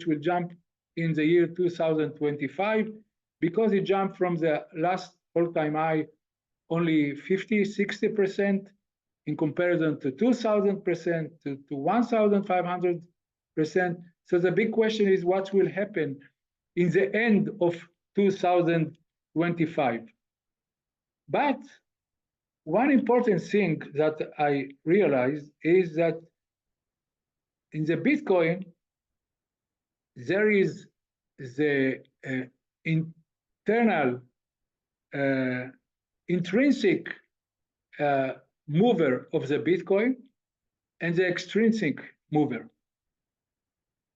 will jump in the year 2025, because it jumped from the last all-time high only 50, 60% in comparison to 2,000%, to 1,500%. So the big question is what will happen in the end of 2025. But one important thing that I realized is that in the Bitcoin, there is the internal, intrinsic mover of the Bitcoin and the extrinsic mover.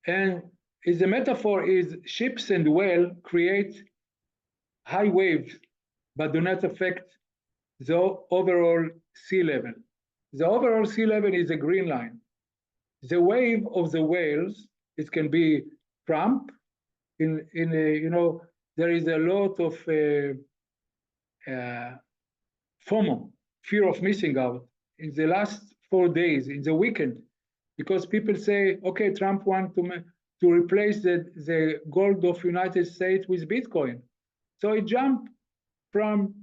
And the metaphor is ships and whale create high waves, but do not affect the overall sea level. The overall sea level is a green line. The wave of the whales, it can be Trump. There is a lot of FOMO, fear of missing out, in the last 4 days, in the weekend, because people say, okay, Trump wants to replace the gold of United States with Bitcoin. So it jumped from,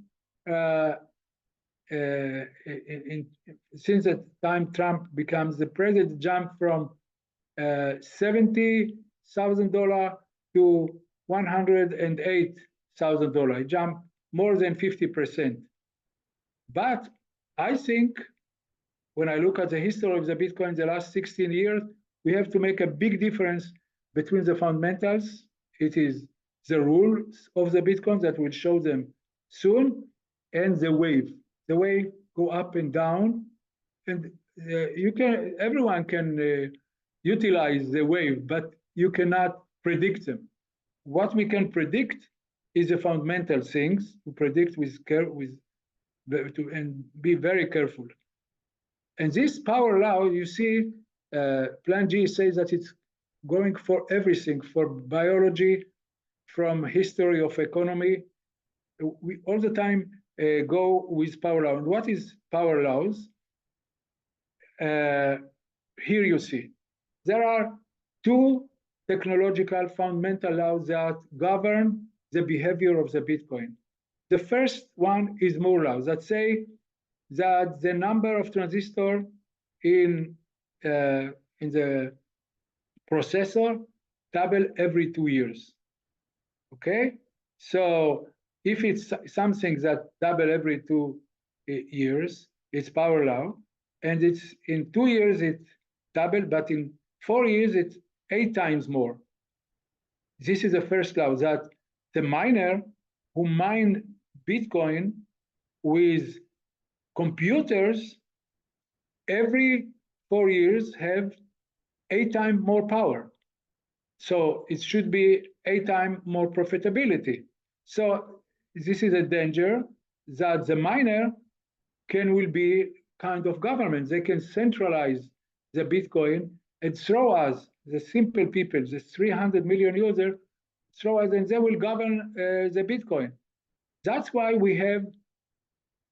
since the time Trump becomes the president, jumped from $70,000 to $108,000. It jumped more than 50%. But I think when I look at the history of the Bitcoin the last 16 years, we have to make a big difference between the fundamentals. It is the rules of the Bitcoin that will show them soon, and the wave. The wave go up and down, and everyone can utilize the wave, but you cannot predict them. What we can predict is the fundamental things, to predict and be very careful. And this power law, you see, Plan G says that it's going for everything, for biology, from history of economy. We all the time go with power law. And what is power laws? Here you see, there are two technological fundamental laws that govern the behavior of the Bitcoin. The first one is Moore law, that say that the number of transistors in the processor double every 2 years. Okay, so if it's something that double every 2 years, it's power law, and it's in 2 years it double, but in 4 years it's 8 times more. This is the first law, that the miner who mine Bitcoin with computers every 4 years have 8 times more power. So it should be 8 times more profitability. So this is a danger that the miner will be kind of government. They can centralize the Bitcoin and throw us, the simple people, the 300 million users, throw us, and they will govern the Bitcoin. That's why we have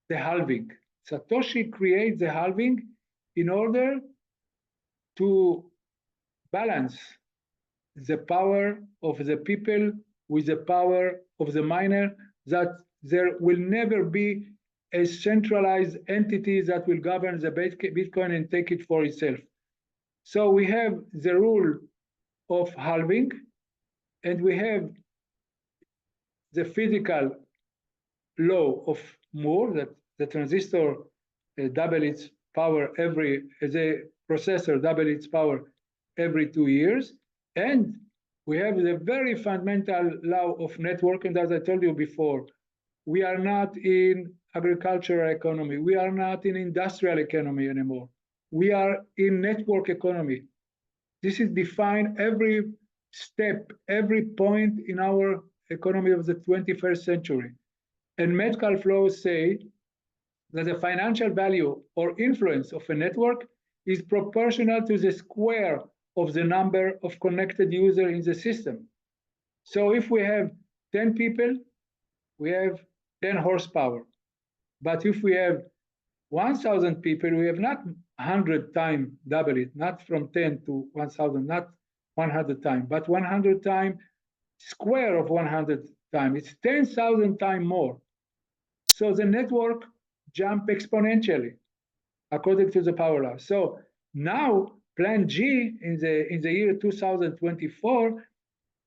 the halving. Satoshi creates the halving in order to balance the power of the people with the power of the miner, that there will never be a centralized entity that will govern the Bitcoin and take it for itself. So we have the rule of halving, and we have the physical law of Moore, that the transistor double its power the processor double its power every 2 years. And we have the very fundamental law of network. And as I told you before, we are not in agricultural economy. We are not in industrial economy anymore. We are in network economy. This is defined every step, every point in our economy of the 21st century. And medical flows say that the financial value or influence of a network is proportional to the square of the number of connected users in the system. So if we have 10 people, we have 10 horsepower. But if we have 1,000 people, we have not 100 times double it, not from 10 to 1,000, not 100 times, but 100 times square of 100 times. It's 10,000 times more. So the network jump exponentially according to the power law. So now Plan G in the year 2024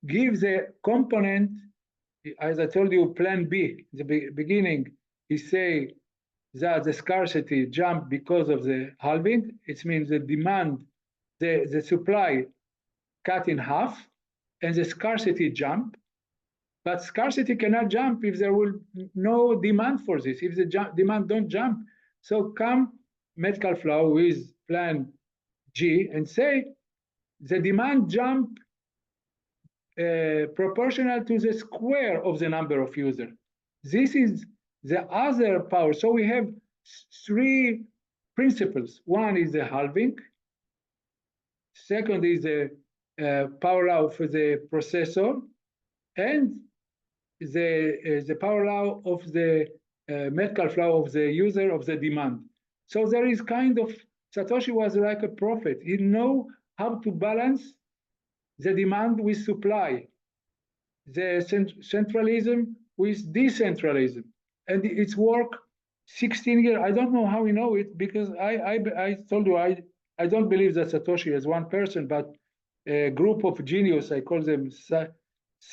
gives a component, as I told you, Plan B, the beginning, he say that the scarcity jump because of the halving. It means the demand, the supply cut in half, and the scarcity jump. But scarcity cannot jump if there will no demand for this, if the demand don't jump. So come medical flow with plan G and say the demand jump proportional to the square of the number of users. This is the other power. So we have three principles. One is the halving. Second is the power law for the processor, and the power law of the medical flow of the user of the demand. So there is kind of, Satoshi was like a prophet. He know how to balance the demand with supply, the centralism with decentralism. And it's work 16 years. I don't know how we know it, because I told you, I don't believe that Satoshi is one person, but a group of genius. I call them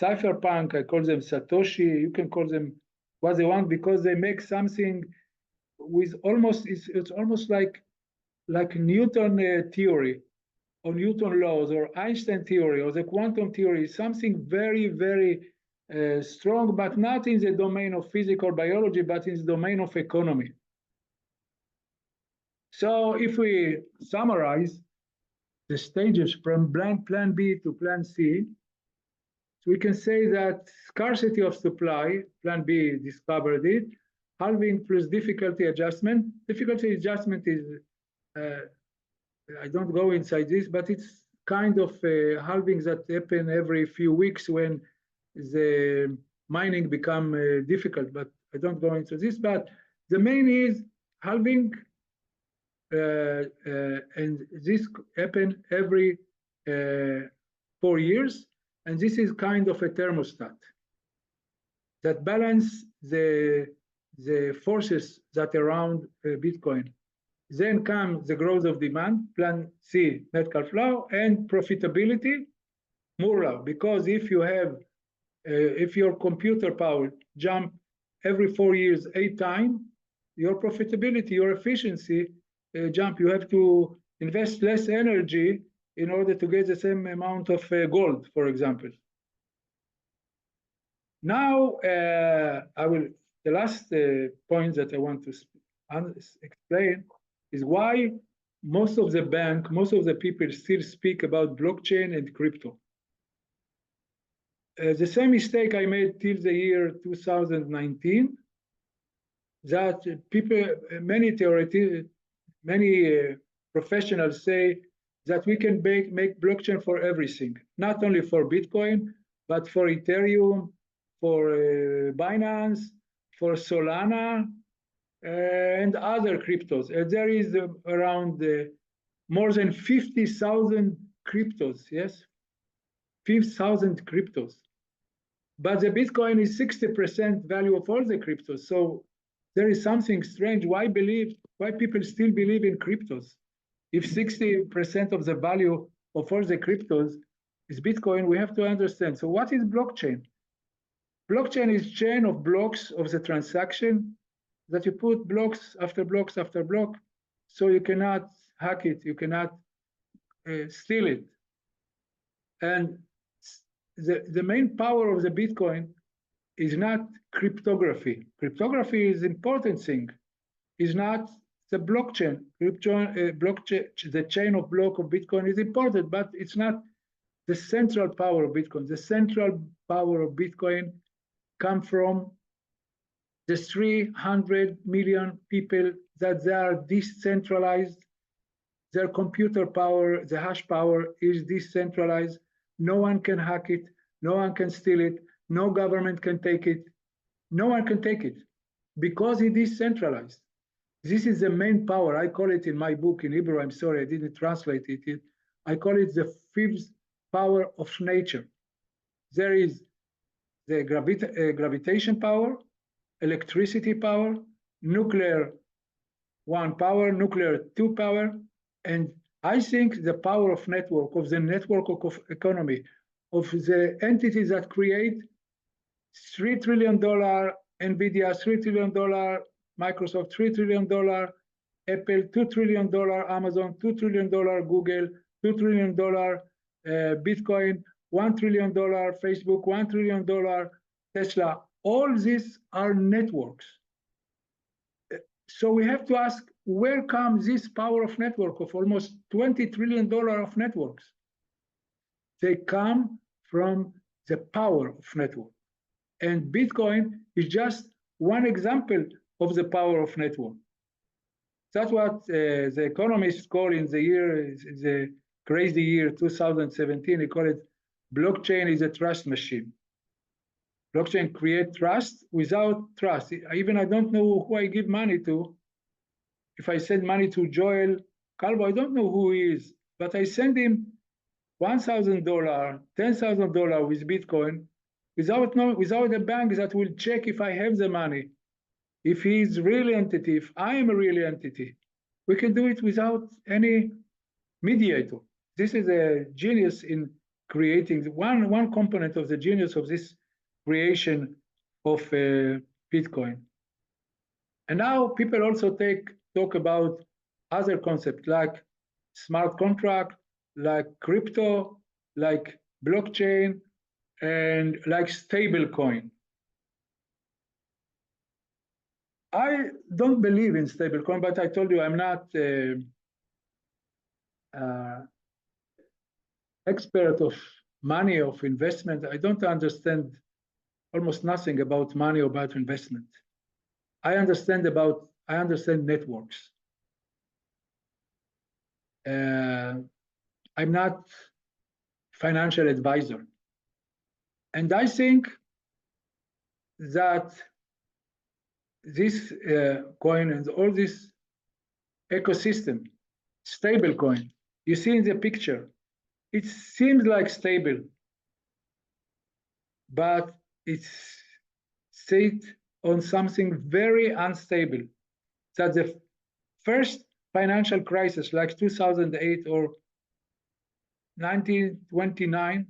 cypherpunk, I call them Satoshi. You can call them what they want, because they make something with almost, it's almost like Newton theory, or Newton laws, or Einstein theory, or the quantum theory, something very, very strong, but not in the domain of physics or biology, but in the domain of economy. So if we summarize the stages from plan B to plan C, so we can say that scarcity of supply, plan B discovered it, halving plus difficulty adjustment. Difficulty adjustment is, I don't go inside this, but it's kind of halving that happen every few weeks when the mining become difficult, but I don't go into this. But the main is halving, and this happen every 4 years, and this is kind of a thermostat that balance the forces that around Bitcoin. Then comes the growth of demand, plan C, medical flow, and profitability, Moore law. Because if you have, if your computer power jump every 4 years 8 times, your profitability, your efficiency jump. You have to invest less energy in order to get the same amount of gold, for example. Now, the last point that I want to explain is why most of the people still speak about blockchain and crypto. The same mistake I made till the year 2019, that people, many professionals say that we can make blockchain for everything, not only for Bitcoin, but for Ethereum, for Binance, for Solana, and other cryptos. There is around more than 50,000 cryptos, yes? 50,000 cryptos. But the Bitcoin is 60% value of all the cryptos. So there is something strange. Why people still believe in cryptos? If 60% of the value of all the cryptos is Bitcoin, we have to understand. So what is blockchain? Blockchain is chain of blocks of the transaction that you put blocks after blocks after block, so you cannot hack it, you cannot steal it. And the main power of the Bitcoin is not cryptography. Cryptography is an important thing. Is not the blockchain. The chain of block of Bitcoin is important, but it's not the central power of Bitcoin. The central power of Bitcoin come from the 300 million people that they are decentralized. Their computer power, the hash power is decentralized. No one can hack it. No one can steal it. No government can take it. No one can take it because it is centralized. This is the main power. I call it in my book in Hebrew. I'm sorry, I didn't translate it. I call it the fifth power of nature. There is the gravitation power, electricity power, nuclear 1 power, nuclear 2 power, and I think the power of network, of the network of economy, of the entities that create $3 trillion NVIDIA, $3 trillion Microsoft, $3 trillion Apple, $2 trillion Amazon, $2 trillion Google, $2 trillion Bitcoin, $1 trillion Facebook, $1 trillion Tesla. All these are networks. So we have to ask, where comes this power of network of almost $20 trillion of networks? They come from the power of network. And Bitcoin is just one example of the power of network. That's what the economists call in the crazy year 2017, they call it blockchain is a trust machine. Blockchain create trust without trust. I don't know who I give money to. If I send money to Joel Calvo, I don't know who he is, but I send him $1,000, $10,000 with Bitcoin without a bank that will check if I have the money. If he's a real entity, if I am a real entity, we can do it without any mediator. This is a genius in creating one component of the genius of this creation of Bitcoin. And now people also talk about other concepts like smart contract, like crypto, like blockchain, and like stable coin. I don't believe in stablecoin, but I told you I'm not expert of money, of investment. I don't understand almost nothing about money or about investment. I understand networks. I'm not financial advisor. And I think that this coin and all this ecosystem, stable coin, you see in the picture, it seems like stable, but it's set on something very unstable. That the first financial crisis, like 2008 or 1929,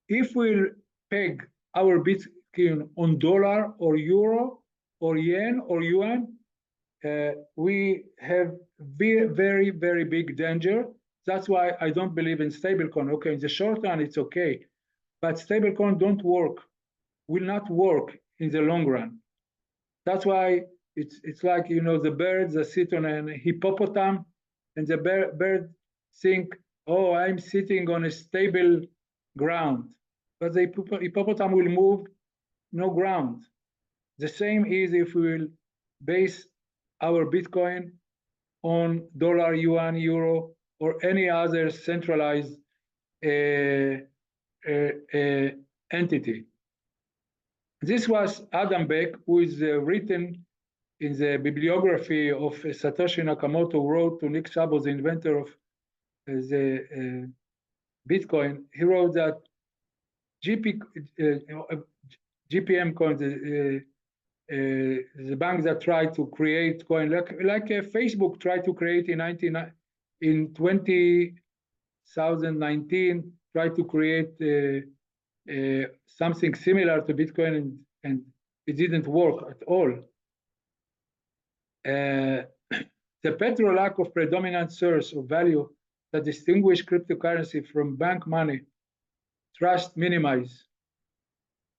if we peg our Bitcoin on dollar or euro or yen or yuan, we have very, very big danger. That's why I don't believe in stablecoin. Okay, in the short run, it's okay. But stablecoin will not work in the long run. That's why it's like, the birds that sit on a hippopotamus, and the bird think, oh, I'm sitting on a stable ground. But the hippopotamus will move no ground. The same is if we will base our Bitcoin on dollar, yuan, euro, or any other centralized entity. This was Adam Beck, who is written in the bibliography of Satoshi Nakamoto, who wrote to Nick Szabo, the inventor of the Bitcoin. He wrote that GPM coins, the bank that tried to create coin, like Facebook tried to create in 2019, tried to create something similar to Bitcoin, and it didn't work at all. The petro lack of predominant source of value that distinguish cryptocurrency from bank money, trust minimize,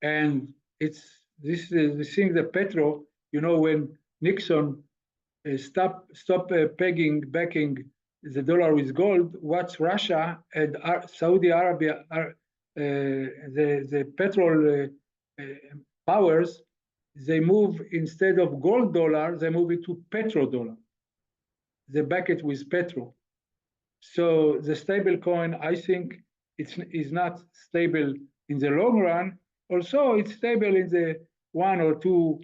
and it's this is the thing that petro, when Nixon stopped backing the dollar with gold, what's Russia and Saudi Arabia are the petrol powers, they move, instead of gold dollar, they move it to petrodollar. They back it with petrol. So the stable coin, I think, is not stable in the long run. Also, it's stable in the 1 or 2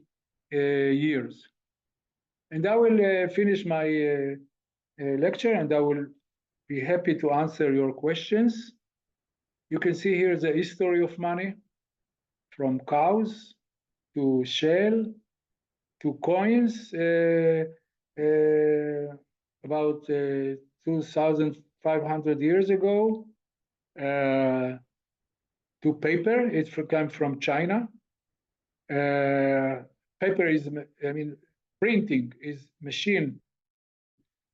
years. And I will finish my lecture, and I will be happy to answer your questions. You can see here the history of money, from cows to shell to coins, about 2,500 years ago, to paper. It came from China. Paper is, printing is machine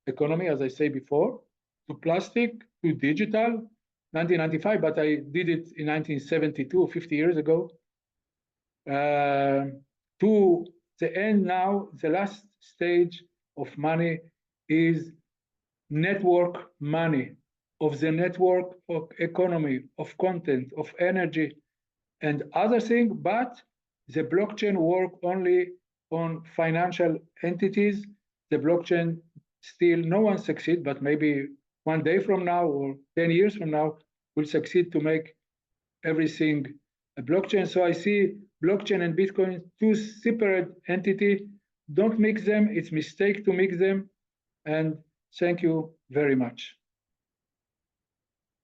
economy, as I say before, to plastic, to digital, 1995, but I did it in 1972, 50 years ago, to the end now, the last stage of money is network money, of the network of economy, of content, of energy, and other things, but the blockchain work only on financial entities. The blockchain still, no one succeed, but maybe one day from now or 10 years from now will succeed to make everything a blockchain. So I see blockchain and Bitcoin, two separate entities. Don't mix them. It's a mistake to mix them. And thank you very much.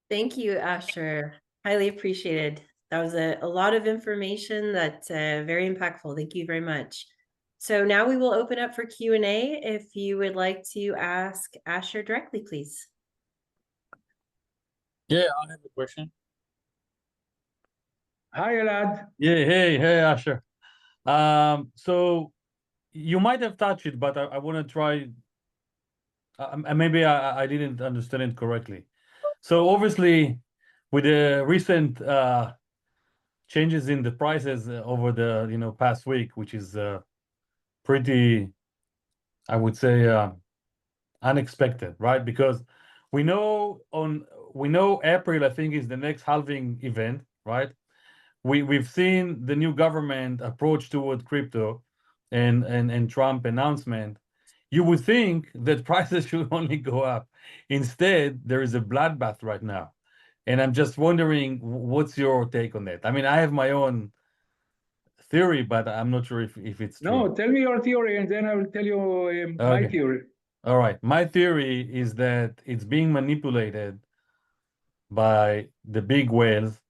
Thank you, Asher. Highly appreciated. That was a lot of information that's very impactful. Thank you very much. So now we will open up for Q&A. If you would like to ask Asher directly, please. Yeah, I have a question. Hi, Elad. Yeah, hey, Asher. So you might have touched it, but I want to try. Maybe I didn't understand it correctly. So obviously, with the recent changes in the prices over the past week, which is pretty, I would say, unexpected, right? Because we know April, I think, is the next halving event, right? We've seen the new government approach toward crypto and Trump announcement. You would think that prices should only go up. Instead, there is a bloodbath right now. And I'm just wondering, what's your take on that? I mean, I have my own theory, but I'm not sure if it's true. No, tell me your theory, and then I will tell you my Okay. theory. All right. My theory is that it's being manipulated by the big whales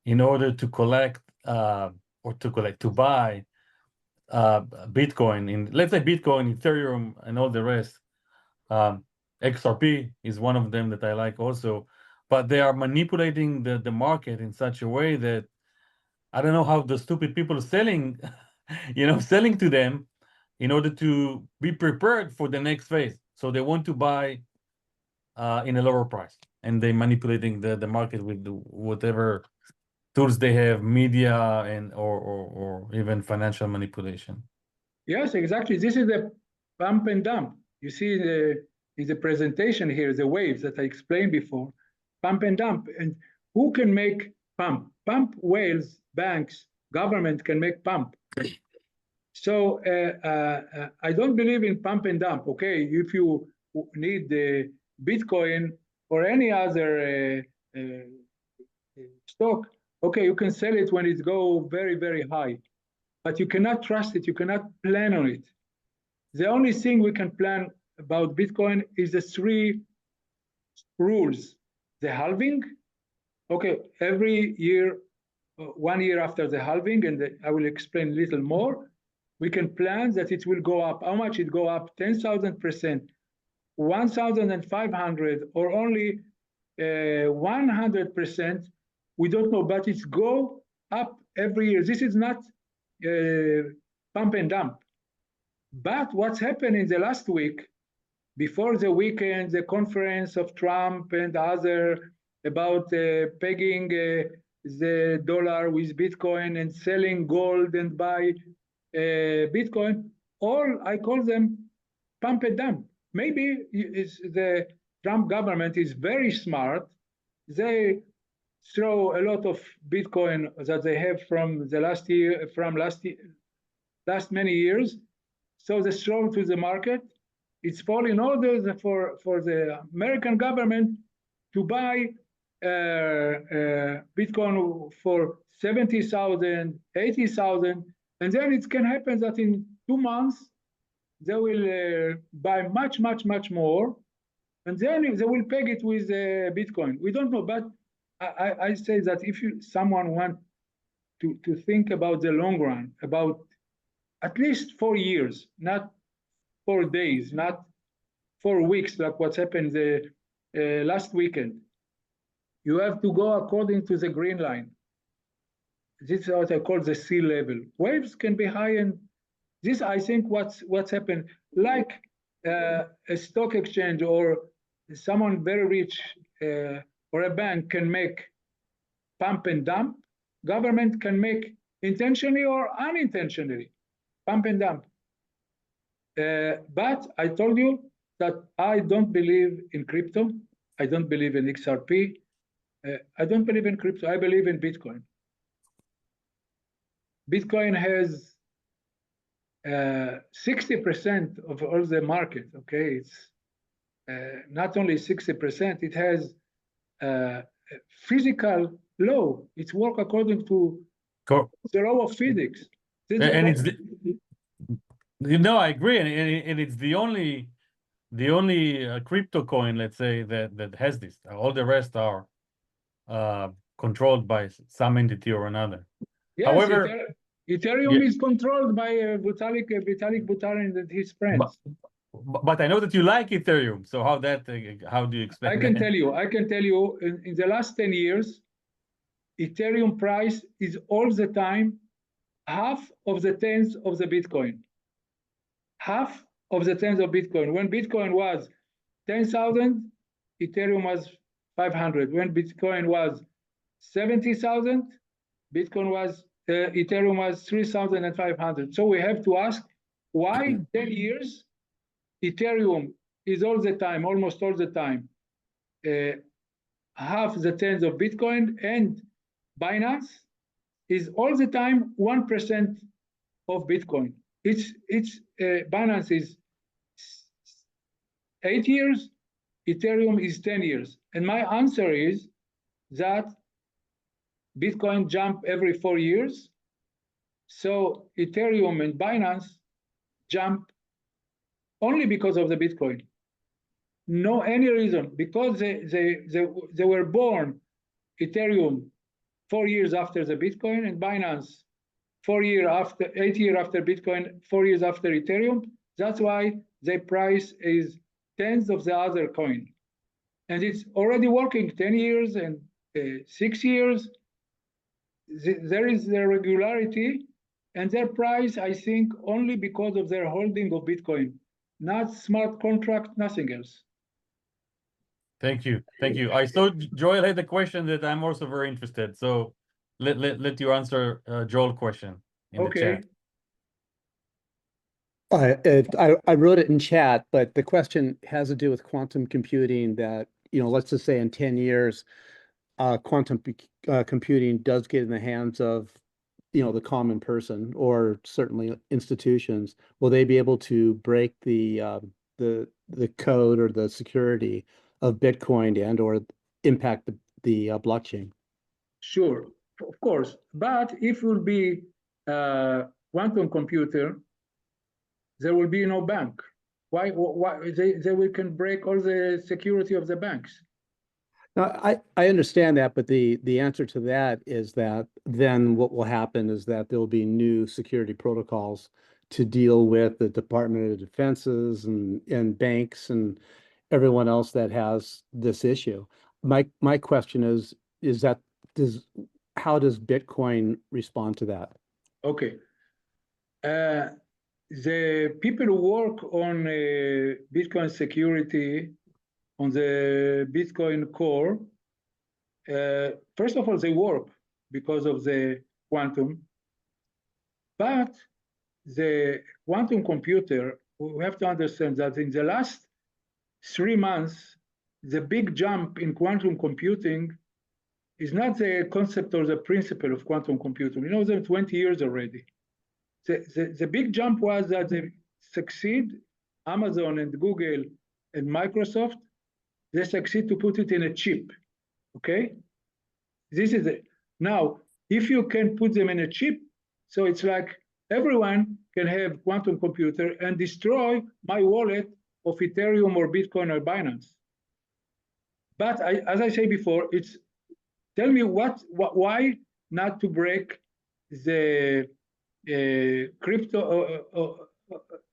in order to collect to buy Bitcoin in, let's say, Bitcoin, Ethereum, and all the rest. XRP is one of them that I like also, but they are manipulating the market in such a way that I don't know how the stupid people selling, selling to them in order to be prepared for the next phase. So they want to buy in a lower price, and they manipulating the market with whatever tools they have, media and or even financial manipulation. Yes, exactly. This is the pump and dump. You see in the presentation here, the waves that I explained before, pump and dump. And who can make pump? Pump whales, banks, government can make pump. So I don't believe in pump and dump. Okay, if you need the Bitcoin or any other stock, okay, you can sell it when it go very, very high, but you cannot trust it. You cannot plan on it. The only thing we can plan about Bitcoin is the three rules. The halving, okay, every year, 1 year after the halving, and I will explain a little more, we can plan that it will go up. How much it go up? 10,000%, 1,500, or only 100%. We don't know, but it's go up every year. This is not pump and dump. But what's happened in the last week, before the weekend, the conference of Trump and other about pegging the dollar with Bitcoin and selling gold and buy Bitcoin, all I call them pump and dump. Maybe the Trump government is very smart. They throw a lot of Bitcoin that they have from the last year, last many years. So they throw to the market. It's fall in order for the American government to buy Bitcoin for 70,000, 80,000, and then it can happen that in 2 months they will buy much, much, much more, and then they will peg it with Bitcoin. We don't know, but I say that if someone want to think about the long run, about at least 4 years, not 4 days, not 4 weeks, like what's happened the last weekend. You have to go according to the green line. This is what I call the sea level. Waves can be high, and this, I think, what's happened, like a stock exchange or someone very rich or a bank can make pump and dump. Government can make intentionally or unintentionally pump and dump. But I told you, that I don't believe in crypto. I don't believe in XRP. I don't believe in crypto. I believe in Bitcoin. Bitcoin has 60% of all the market. Okay, it's not only 60%. It has physical law. It's work according to the law of physics. And it's I agree, and it's the only crypto coin, let's say, that has this. All the rest are controlled by some entity or another. Yes, However, Ethereum is controlled by Vitalik Buterin and his friends. But I know that you like Ethereum, so how do you explain I can that? tell you, in the last 10 years, Ethereum price is all the time half of the tens of the Bitcoin. Half of the tens of Bitcoin. When Bitcoin was 10,000, Ethereum was 500. When Bitcoin was 70,000, Ethereum was 3,500. So we have to ask why 10 years Ethereum is all the time, almost all the time, half the tens of Bitcoin, and Binance is all the time 1% of Bitcoin. Binance is 8 years, Ethereum is 10 years. And my answer is that Bitcoin jump every 4 years. So Ethereum and Binance jump only because of the Bitcoin. No any reason, because they were born Ethereum 4 years after the Bitcoin, and Binance 8 years after Bitcoin, 4 years after Ethereum. That's why the price is tens of the other coin. And it's already working 10 years and 6 years. There is the regularity, and their price, I think, only because of their holding of Bitcoin, not smart contract, nothing else. Thank you. I saw Joel had a question that I'm also very interested. So let you answer Joel's question in the chat. I wrote it in chat, but the question has to do with quantum computing that, let's just say in 10 years, quantum computing does get in the hands of, the common person or certainly institutions. Will they be able to break the code or the security of Bitcoin and or impact the blockchain? Sure, of course. But if it will be quantum computer, there will be no bank. Why they can break all the security of the banks? Now, I understand that, but the answer to that is that then what will happen is that there will be new security protocols to deal with the Department of Defenses and banks and everyone else that has this issue. My question is that how does Bitcoin respond to that? Okay. The people who work on Bitcoin security, on the Bitcoin core, first of all, they work because of the quantum. But the quantum computer, we have to understand that in the last 3 months, the big jump in quantum computing is not the concept or the principle of quantum computing. We know them 20 years already. The big jump was that they succeed, Amazon and Google and Microsoft, they succeed to put it in a chip, okay? This is it. Now, if you can put them in a chip, so it's like everyone can have quantum computer and destroy my wallet of Ethereum or Bitcoin or Binance. But as I say before, tell me why not to break the crypto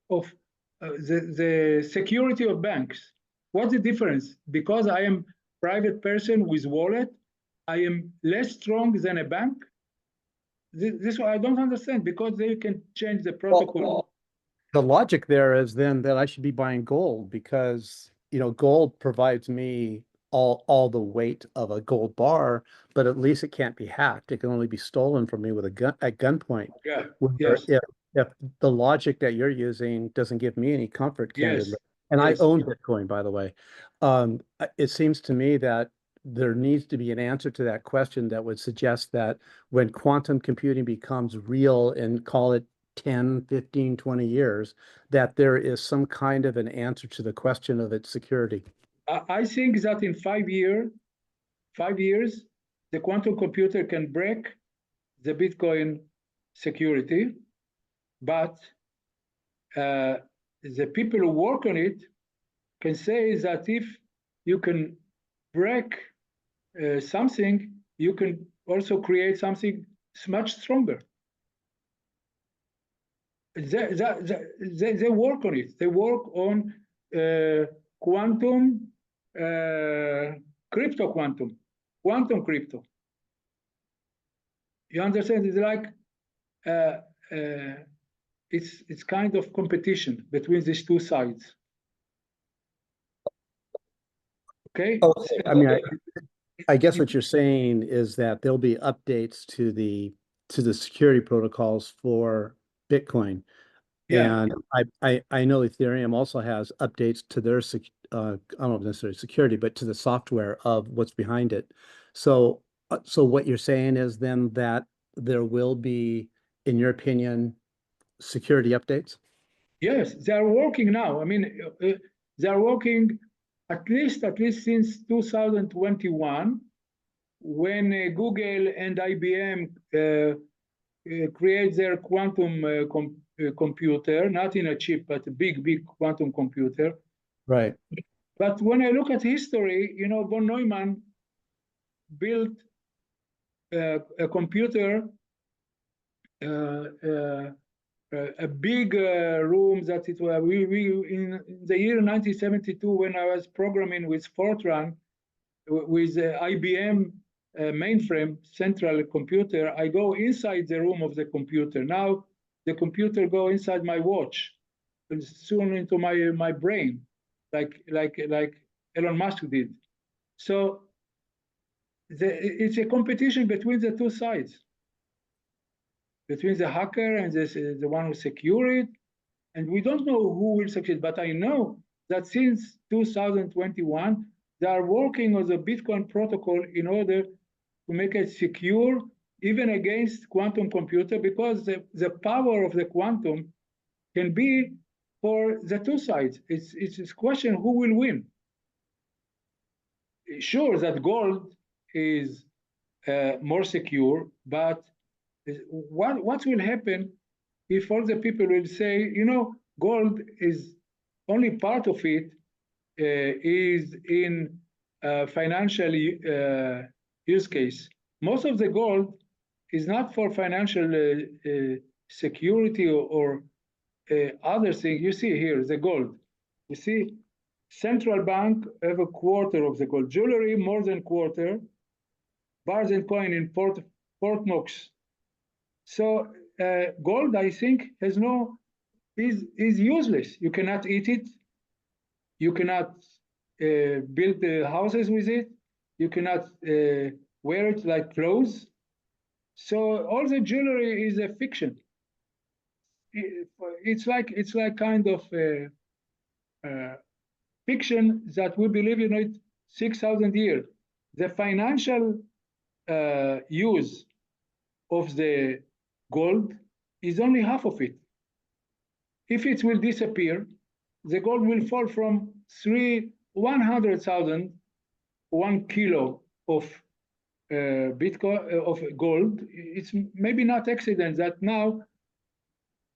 of the security of banks? What's the difference? Because I am private person with wallet, I am less strong than a bank? This I don't understand, because they can change the protocol. Well, the logic there is then that I should be buying gold because, gold provides me all the weight of a gold bar, but at least it can't be hacked. It can only be stolen from me with a gun at gunpoint. Yeah. Yes. If the logic that you're using doesn't give me any comfort, candidly. Yes. And I Yes. own Bitcoin, by the way. It seems to me that there needs to be an answer to that question that would suggest that when quantum computing becomes real and call it 10, 15, 20 years, that there is some kind of an answer to the question of its security. I think that in 5 years, the quantum computer can break the Bitcoin security, but the people who work on it can say that if you can break something, you can also create something much stronger. They work on it. They work on quantum, crypto quantum, quantum crypto. You understand? It's like it's kind of competition between these two sides. Okay. Okay. I mean, I guess what you're saying is that there'll be updates to the security protocols for Bitcoin. Yeah. And I know Ethereum also has updates to their I don't know if necessarily security, but to the software of what's behind it. So so what you're saying is then that there will be, in your opinion, security updates? Yes, they are working now. I mean, they are working at least since 2021, when Google and IBM create their quantum computer, not in a chip, but a big quantum computer. Right. But when I look at history, you know, von Neumann built a computer, a big room that it was. We in the year 1972, when I was programming with Fortran, with IBM mainframe central computer, I go inside the room of the computer. Now the computer go inside my watch, and soon into my brain, like Elon Musk did. So it's a competition between the two sides, between the hacker and the one who secure it, and we don't know who will succeed. But I know that since 2021, they are working on the Bitcoin protocol in order to make it secure, even against quantum computer, because the power of the quantum can be for the two sides. It's a question who will win. Sure, that gold is more secure, but what will happen if all the people will say, you know, gold is only part of it is in financial use case. Most of the gold is not for financial security or other thing. You see here the gold. You see, central bank have a quarter of the gold. Jewelry more than quarter. Bars and coin in Fort Knox. So gold, I think, is useless. You cannot eat it. You cannot build houses with it. You cannot wear it like clothes. So all the jewelry is a fiction. It's like kind of fiction that we believe in it 6,000 years. The financial use of the gold is only half of it. If it will disappear, the gold will fall from 100,000, 1 kilo of Bitcoin of gold. It's maybe not accident that now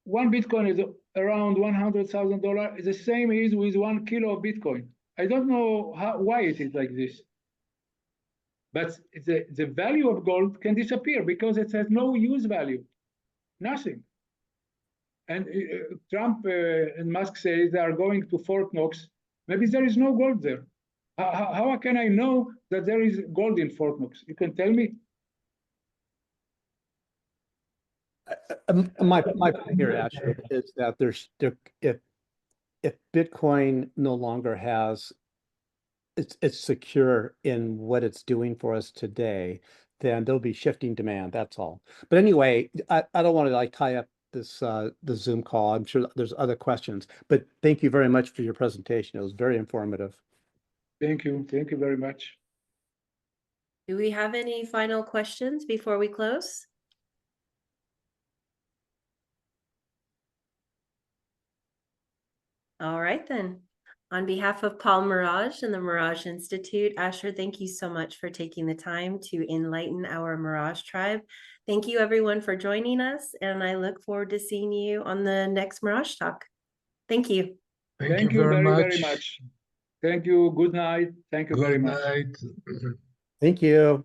1 Bitcoin is around $100,000. The same is with 1 kilo of Bitcoin. I don't know why it is like this. But the value of gold can disappear because it has no use value, nothing. And Trump and Musk say they are going to Fort Knox. Maybe there is no gold there. How can I know that there is gold in Fort Knox? You can tell me. My point here, Ashe, is that if Bitcoin no longer has it's secure in what it's doing for us today, then there'll be shifting demand. That's all. But anyway, I don't want to like tie up the Zoom call. I'm sure there's other questions, but thank you very much for your presentation. It was very informative. Thank you. Thank you very much. Do we have any final questions before we close? All right, then. On behalf of Paul Mirage and the Mirage Institute, Asher, thank you so much for taking the time to enlighten our Mirage tribe. Thank you, everyone, for joining us, and I look forward to seeing you on the next Mirage Talk. Thank you. Thank you very, very much. Thank you. Good night. Thank you very Good much. night. Thank you.